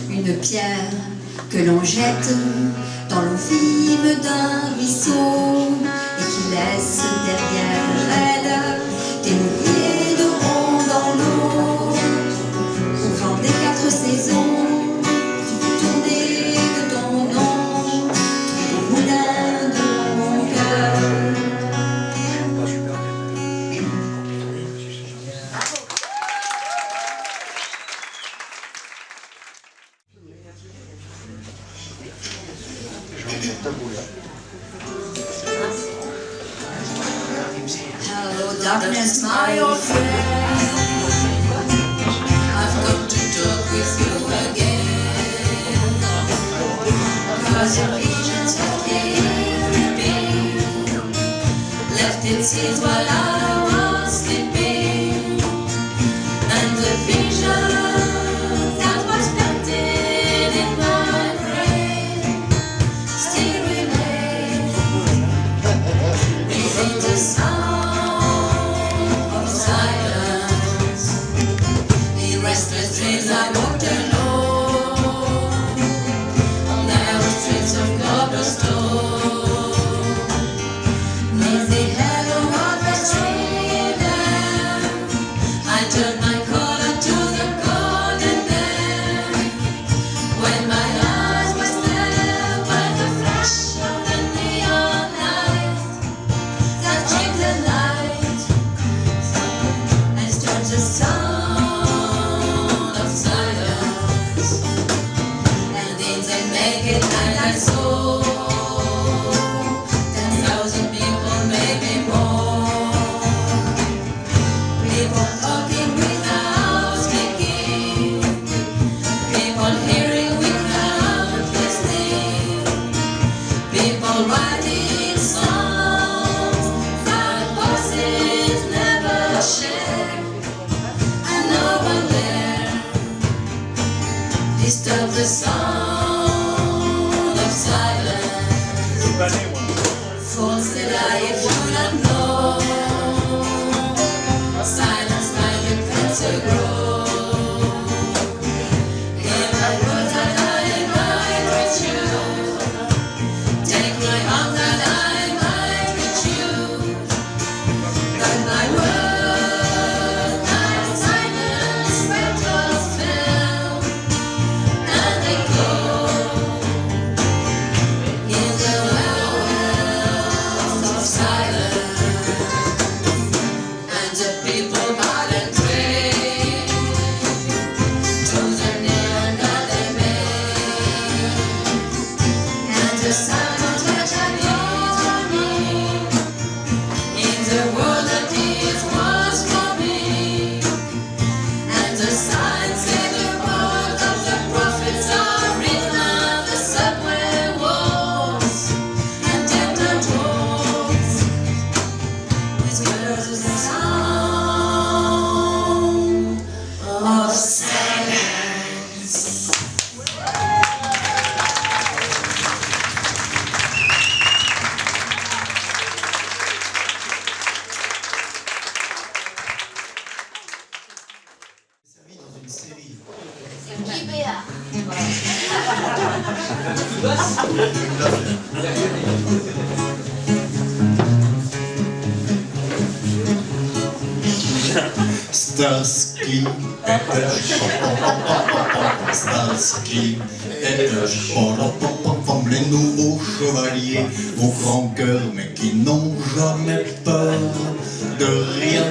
Une pierre que l'on jette dans l'eau vive d'un ruisseau et qui laisse derrière elle des milliers de ronds dans l'eau. Au vent des quatre saisons, tu fais tourner de ton nom tous les moulins de mon cœur. Hello darkness, my old friend, I've got to talk with you again, 'cause your visions have carried me, left it seeds while I was sleeping, and the vision that was planted in my brain still remains. Is it the sound of silence? The restless days I walked alone on narrow streets of the storm. Lazy head of what was dreaming. I turned my collar to the golden day. When my eyes were stared by the flash of the neon light that changed the light and started the sound of silence. And in the naked night I saw 10,000 people, maybe more. People talking without speaking. People hearing without listening. People writing songs that voices never share. And no one there disturbed the sound of silence. Fools that I if you don't know. Silence like a cancer grows. Hear my words that I might reach you. Take my arm that I might reach you. But my words, my silence, petals fell, and they go in the wells of silence. And the people bowed and prayed to the neon that they made. And the sound of touch and harmony in the world that it was for me. And the signs in the world of the prophets are written on the subway walls and temple doors. Whispers the sound of silence. JBA. Starsky et Hutch, Starsky et Hutch, les nouveaux chevaliers au grand cœur mais qui n'ont jamais peur de rien.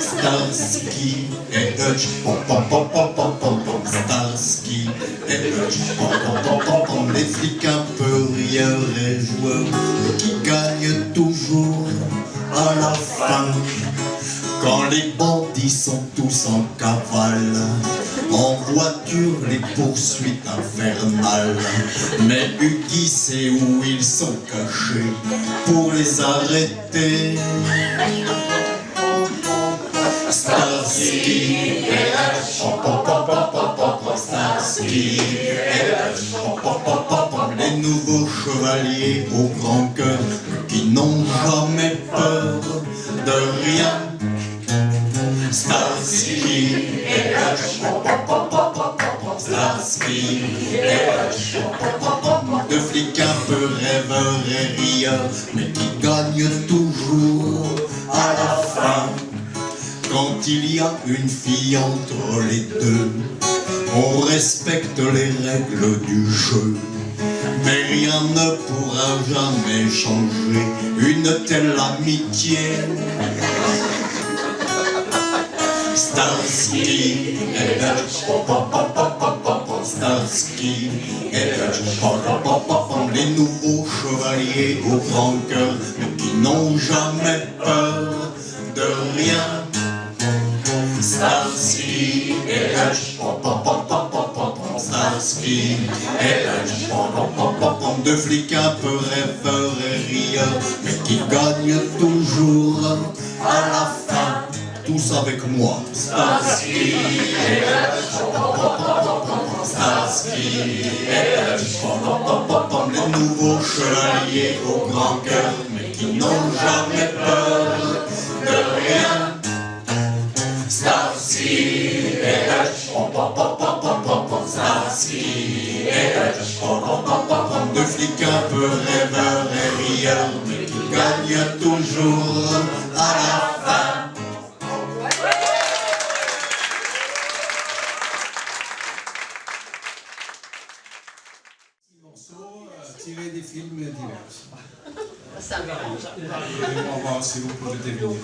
Starsky et Hutch, Starsky et Hutch, les flics un peu rieurs et joueurs qui gagnent toujours à la fin. Quand les bandits sont tous en cavale, en voiture les poursuites infernales. Mais Huggy sait où ils sont cachés pour les arrêter. Starsky et Hutch, Starsky et Hutch, les nouveaux chevaliers au grand cœur qui n'ont jamais peur de rien. Starsky et Hutch, Starsky et Hutch, deux flics un peu rêveurs et rieurs, mais qui gagnent toujours à la fin. Quand il y a une fille entre les deux, on respecte les règles du jeu. Mais rien ne pourra jamais changer une telle amitié. Starsky et Hutch, Starsky et Hutch, les nouveaux chevaliers au grand cœur, mais qui n'ont jamais peur de rien. Starsky et Hutch, Starsky et Hutch, deux flics un peu rêveurs et rieurs, mais qui gagnent toujours à la fin. Tous avec moi. Starsky et Hutch, Starsky et Hutch, les nouveaux chevaliers au grand cœur, mais qui n'ont jamais peur de rien. Starsky et Hutch, Starsky et Hutch, Le flic un peu rêveur et rieur, mais qui gagne toujours à la fin. Morceaux tirés des films divers. On va voir si vous pouvez deviner.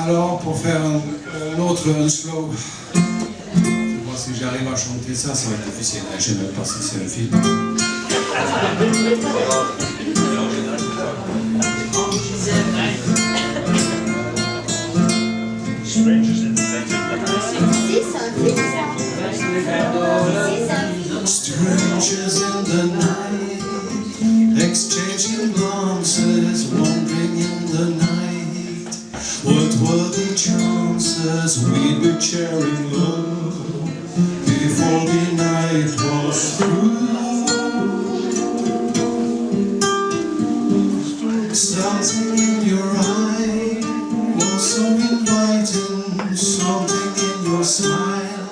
Alors, pour faire un autre slow, je sais pas si j'arrive à chanter ça, ça va être difficile. Je sais même pas si c'est un film. Strangers in the night, exchanging glances, wandering in the night. What were the chances we'd be sharing love before the night was through? Something in your eye was so inviting, something in your smile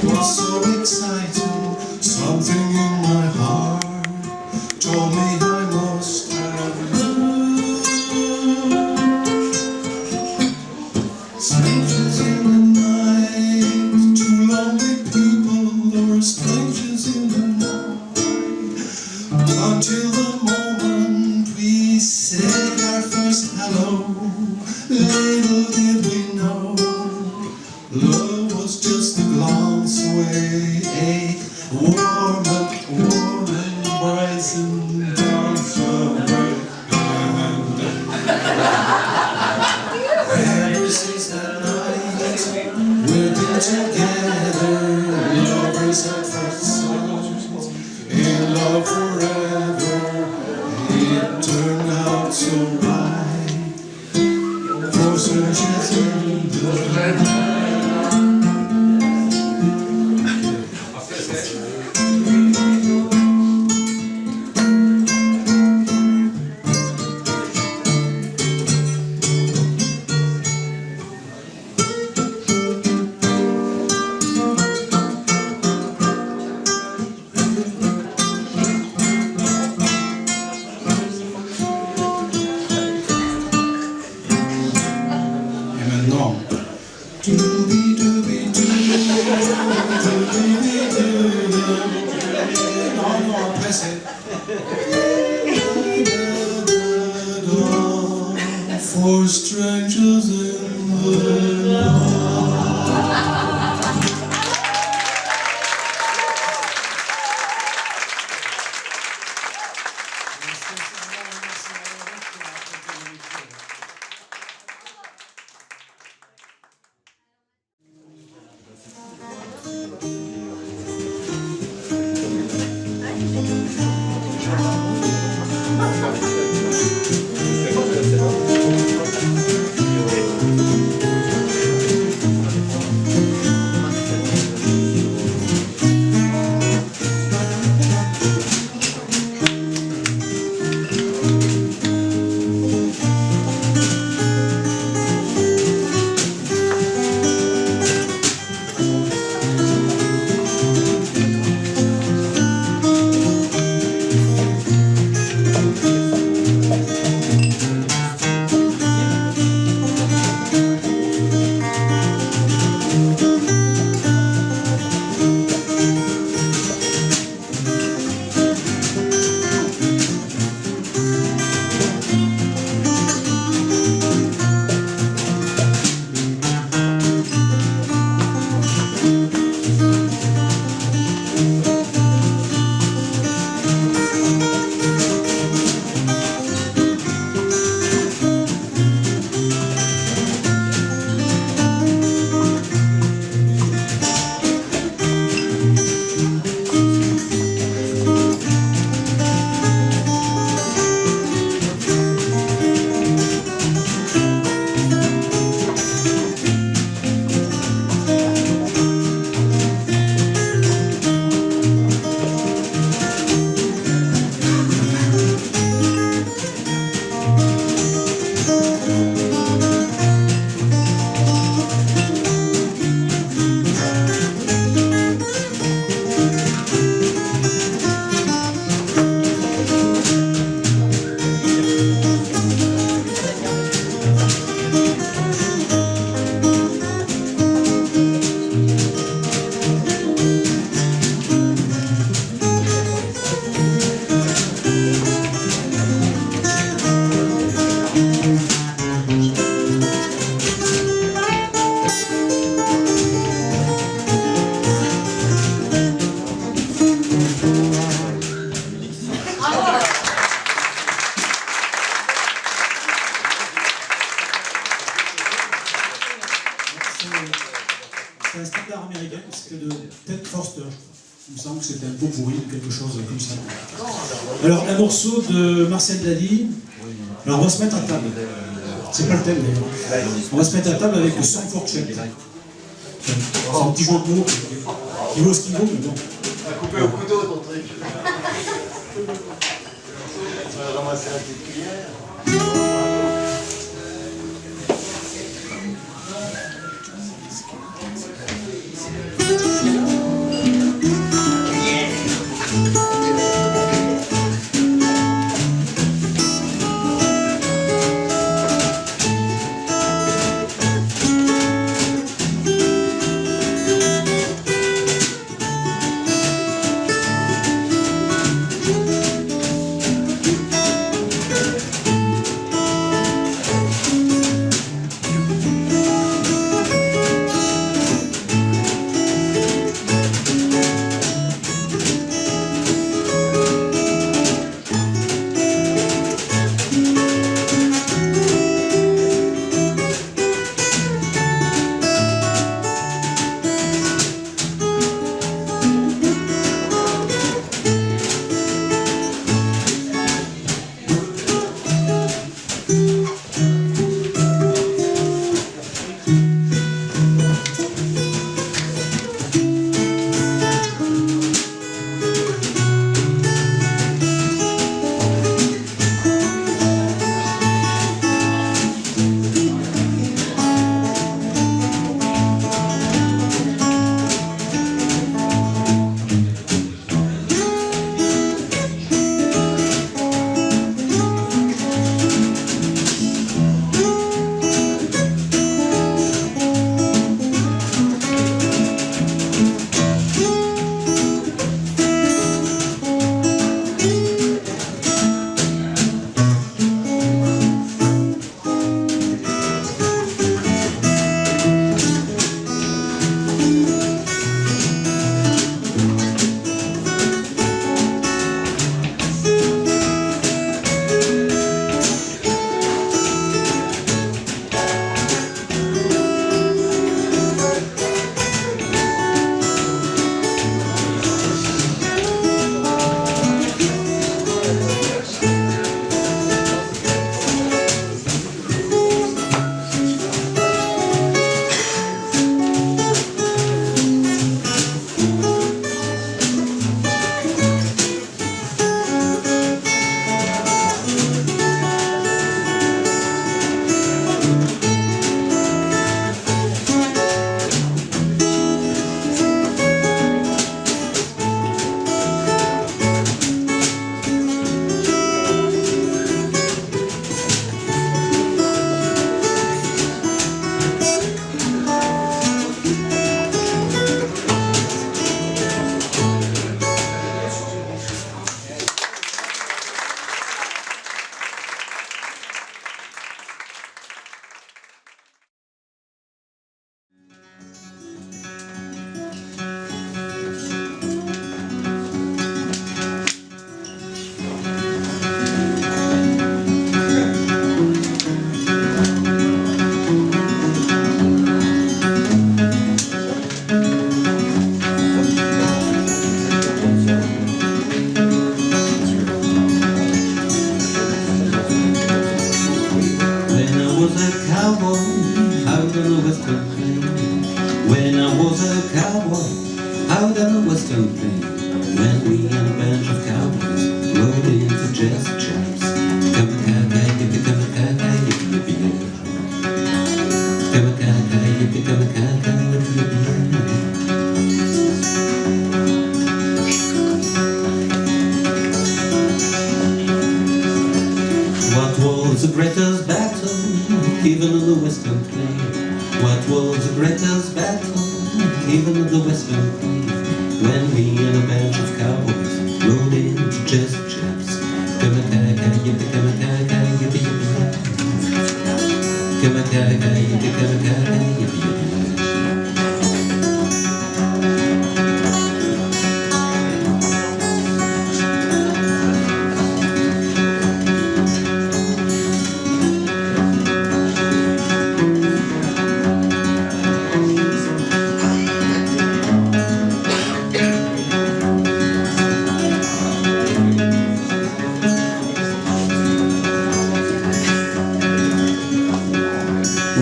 was so exciting. Something in my heart told me I must have you. Strangers in the night, two lonely people are strangers in the night. Until the moment we said our first hello, little did we know love was just a glance away. Warm embrace and dance away. Ever since that night, we've been together, lovers at first sight, in love forever. It turned out so right, for strangers in the night. For strangers in the c'est un standard américain, c'était de Ted Forster. Il me semble que c'était un pot pourri ou quelque chose comme ça. Alors, un morceau de Marcel Dadi. Alors, on va se mettre à table. C'est pas le thème d'ailleurs. On va se mettre à table avec le Song for Chet. C'est un petit jeu de mots qui vaut ce qu'il vaut, mais bon. On va couper au couteau ton truc. On va ramasser la petite cuillère. was the greatest battle, even in the Western Plain? What was the greatest battle, even in the Western Plain? When me and a bunch of cowboys rode into just chaps. Come-a-ka-ka, yippee, come-a-ka-ka, yippee, yippee. Come-a-ka-ka, yippee, come-a-ka-ka, yippee, yippee.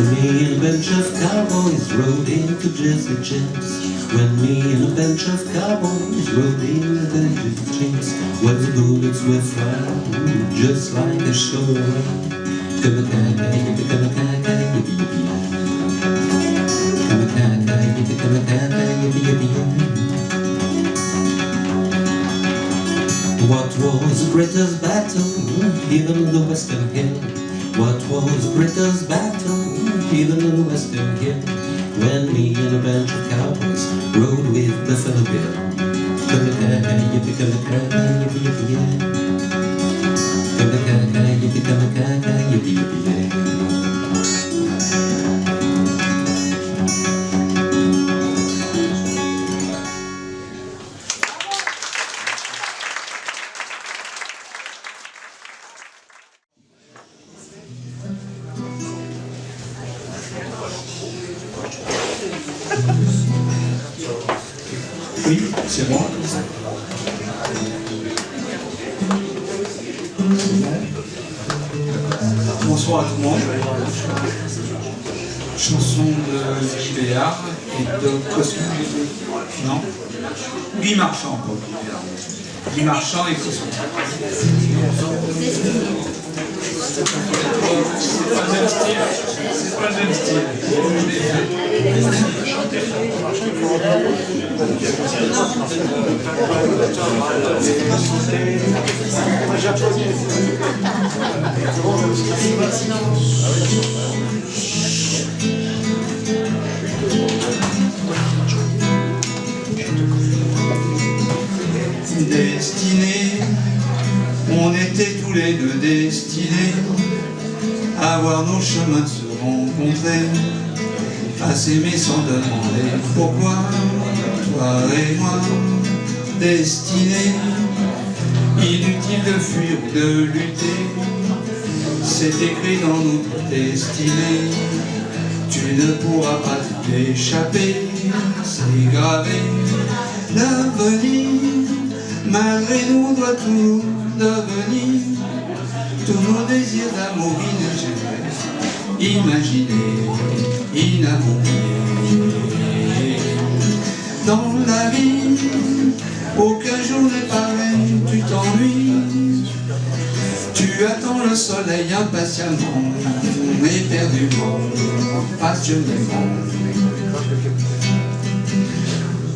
When me and a bunch of cowboys rode into Jesse James. When me and a bunch of cowboys rode into Jesse James. When the bullets were flying just like a shore. Come a caca, yippee, come a caca, yippee, yippee. Come a caca, yippee, come a caca, yippee, yippee. What was the greatest battle, even on the Western Hill? What was the greatest battle, even on the Western Hill? When me and a bunch of cowboys rode with Buffalo Bill. Come a caca, yippee, come a caca, yippee, yippee, yeah. Come a caca, yippee, come a caca, yippee, yippee, yeah. Oui, c'est moi. Bonsoir à tout le monde. Chanson de Guy Béard et de Cosmo. Non, Guy Marchand, pas Guy Béard. Guy Marchand et Cosmo. C'est pas le même style. C'est pas le même style. Destinés, on était tous les deux destinés à voir nos chemins se rencontrer, à s'aimer sans demander pourquoi, toi et moi, destinés, inutile de fuir ou de lutter, c'est écrit dans notre destinée, tu ne pourras pas t'échapper, c'est gravé, l'avenir, malgré nous, doit toujours devenir tous nos désirs d'amour imaginés, inamourés. Dans la vie, aucun jour n'est pareil, tu t'ennuies, tu attends le soleil impatiemment, éperdument, passionnément.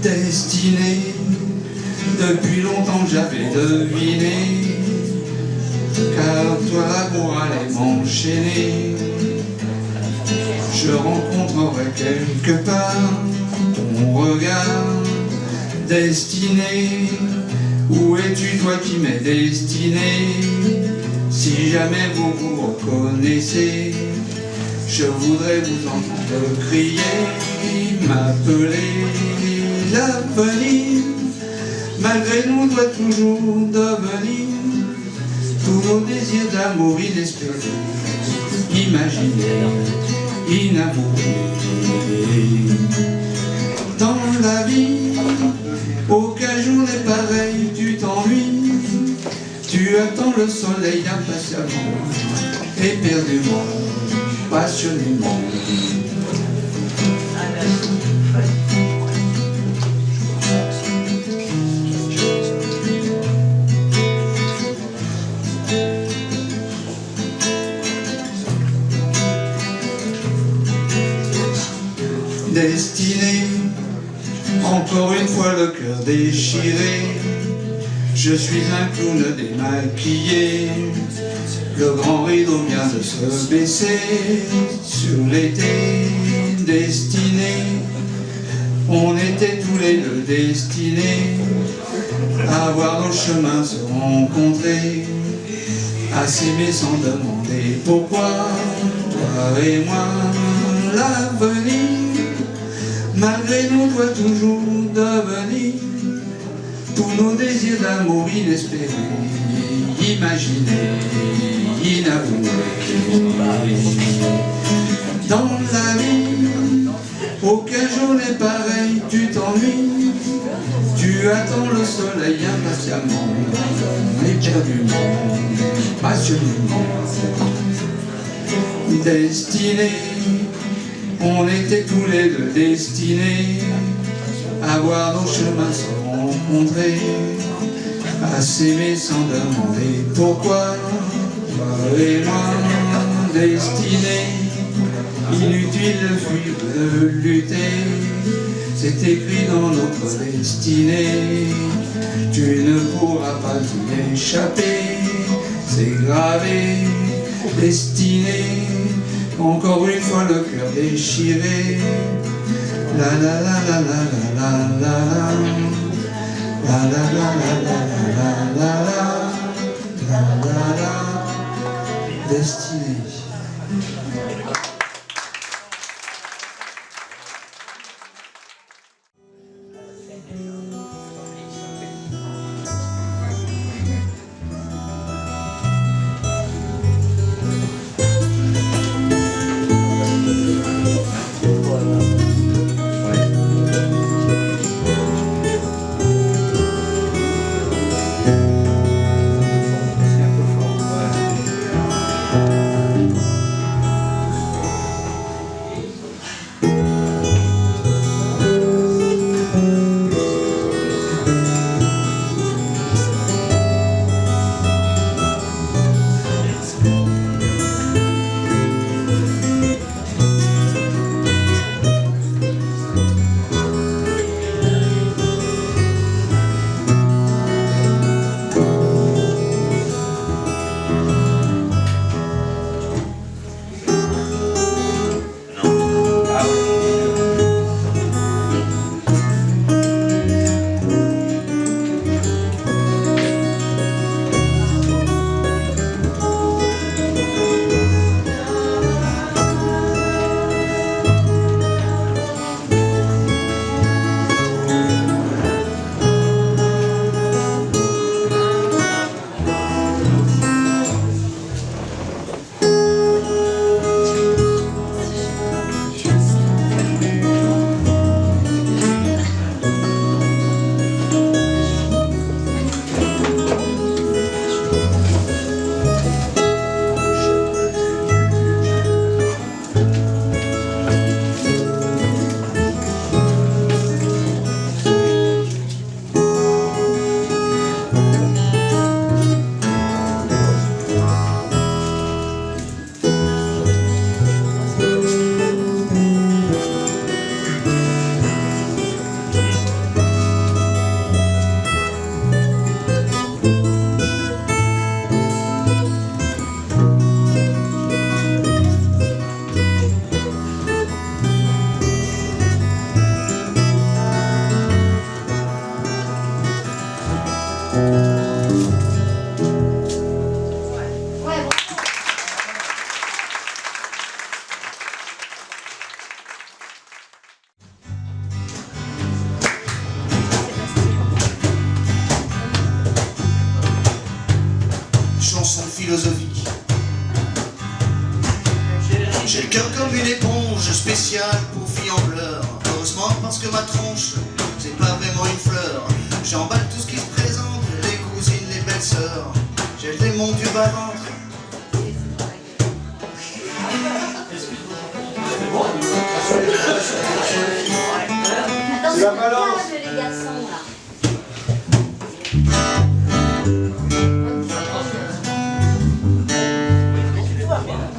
Destiné, depuis longtemps j'avais deviné, car toi l'amour allait m'enchaîner. Je rencontrerai quelque part ton regard destiné. Où es-tu toi qui m'es destiné? Si jamais vous vous reconnaissez, je voudrais vous entendre crier, m'appeler. L'avenir, malgré nous, doit toujours devenir tous nos désirs d'amour inespérés, imaginés, inamourés. Dans la vie, aucun jour n'est pareil, tu t'ennuies, tu attends le soleil impatiemment, éperdument, passionnément. Destiné, encore une fois le cœur déchiré, je suis un clown démaquillé, le grand rideau vient de se baisser sur l'été. Destiné, on était tous les deux destinés à voir nos chemins se rencontrer, à s'aimer sans demander pourquoi, toi et moi. L'avenir, malgré nous, doit toujours devenir tous nos désirs d'amour inespérés, imaginés, inavoués. Dans la vie, aucun jour n'est pareil, tu t'ennuies, tu attends le soleil impatiemment, éperdument, passionnément. Destiné, On était tous les deux destinés à voir nos chemins se rencontrer, à s'aimer sans demander pourquoi. Toi et moi, destinés, inutile de fuir, de lutter, c'est écrit dans notre destinée. Tu ne pourras pas y échapper, c'est gravé, destiné. Encore une fois le cœur déchiré. La la la la la la la la la. La la la la la la la la. La la la. Destiné. Chanson philosophique. J'ai le cœur comme une éponge spéciale pour filles en pleurs. Heureusement parce que ma tronche, c'est pas vraiment une fleur. J'emballe tout ce qui se présente, les cousines, les belles-sœurs. J'ai le démon du bas-ventre. Attends, c'est pas les garçons là.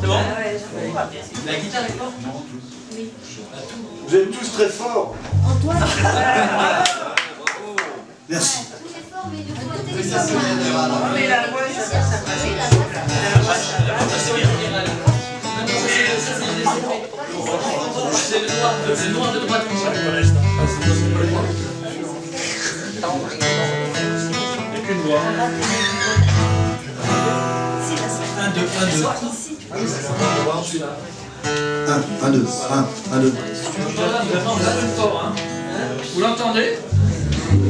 C'est bon? La guitare est forte? Oui. Vous êtes tous très forts. Antoine. Merci. Tous les forts, mais du côté des hommes. Mais la voix, ça passe. C'est le noir de droite. Il n'y a qu'une voix. 1, 2, 1, 2. 1, 2, 1, 2. Vous l'entendez?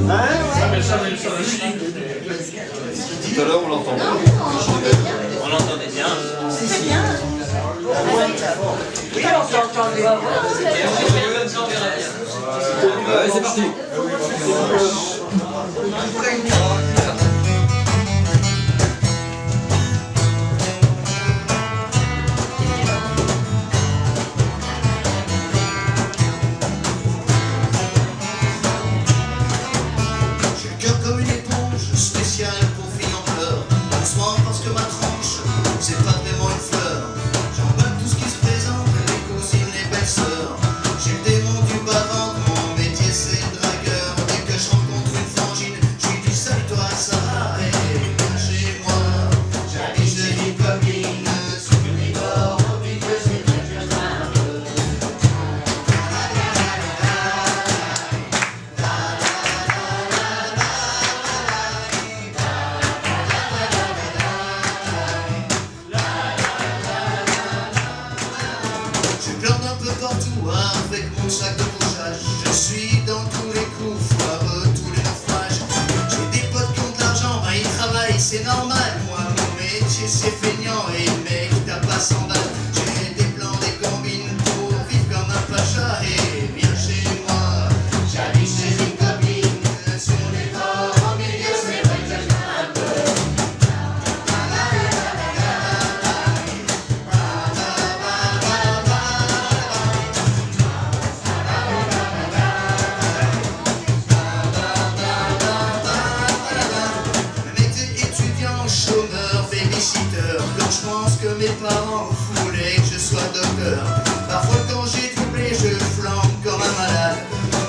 Hein? Tout à l'heure, on l'entendait. On l'entendait bien. C'est bien. Oui, on t'entend bien. Allez, c'est parti. un peu partout avec mon sac de couchage. Je suis dans tous les coups foireux, tous les naufrages. J'ai des potes qui ont de l'argent, ben ils travaillent, c'est normal. Moi, mon métier c'est feignant et mec, t'as pas 100 balles. J'ai des plans, des combines pour vivre comme un pacha. Et viens chez moi, j'habite chez une copine. Sur les bords, au milieu, c'est vrai que je viens un peu. Chômeur, babysitter, quand je pense que mes parents voulaient que je sois docteur. Parfois quand j'ai doublé, je flambe comme un malade.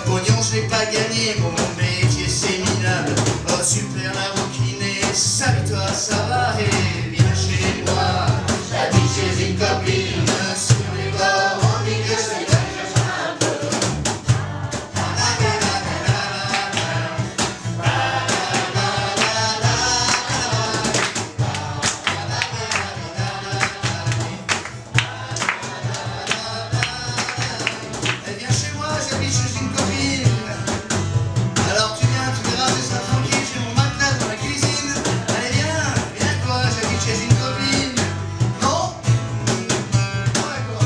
Pognon, je n'ai pas gagné, mon métier c'est minable. Oh super la rouquinée, salut toi, ça va, et viens chez moi. J'habite chez une copine, sur les bords, au milieu, c'est vrai que je fais un peu. Alors tu viens, tu verras, je serai tranquille, j'ai mon matelas dans la cuisine. Allez viens, viens quoi, j'habite chez une copine. Non? Ouais quoi.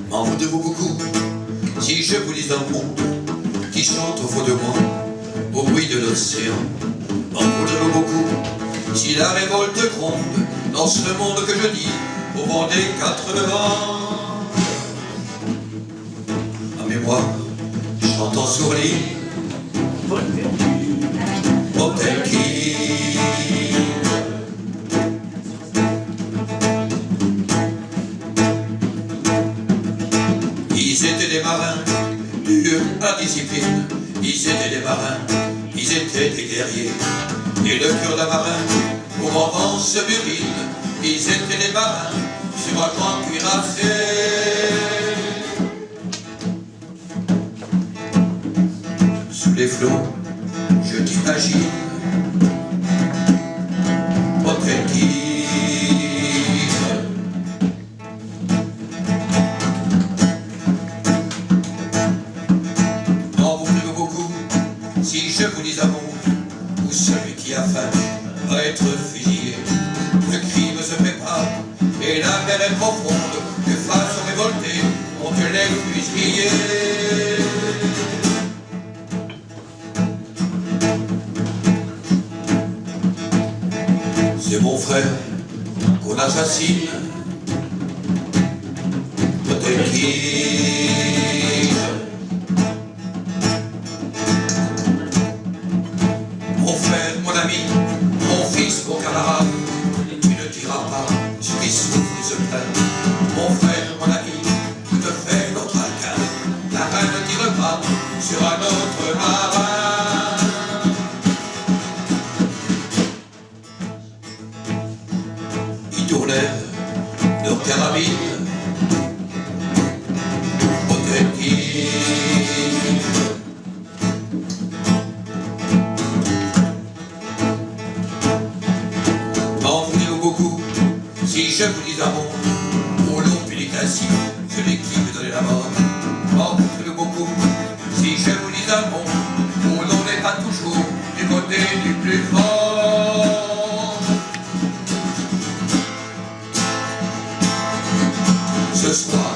M'en foutez-vous beaucoup si je vous dis un monde qui chante au fond de moi, au bruit de l'océan? M'en foutez-vous beaucoup si la révolte gronde dans ce monde que je dis au vent des quatre vents? Ma mémoire chante en sourire, Potemkin. Ils étaient des marins, durs à discipline. Ils étaient des marins, ils étaient des guerriers. Et le cœur d'un marin, au grand vent se burine. Ils étaient des marins, sur un grand cuirassé. Sous les flots, je t'imagine, Potemkin. Si je vous dis amour, ou celui qui a faim va être fusillé. Le crime se prépare et la mer est profonde. Que face aux révoltés, on te lève fusillé. C'est mon frère qu'on assassine, Potemkin. Mon frère, mon ami, mon fils, mon camarade, tu ne diras pas ce qui souffre et se plaint. Mon frère, mon ami, tout te fait notre alquin. La reine ne tire pas sur un autre marin. Ils tournèrent leurs carabines, Potemkin. M'en voulez-vous beaucoup si je vous dis amour, au long pénétration, celui qui me donnait la mort? M'en voulez-vous beaucoup si je vous dis amour, où l'on n'est pas toujours du côté du plus fort? Ce soir,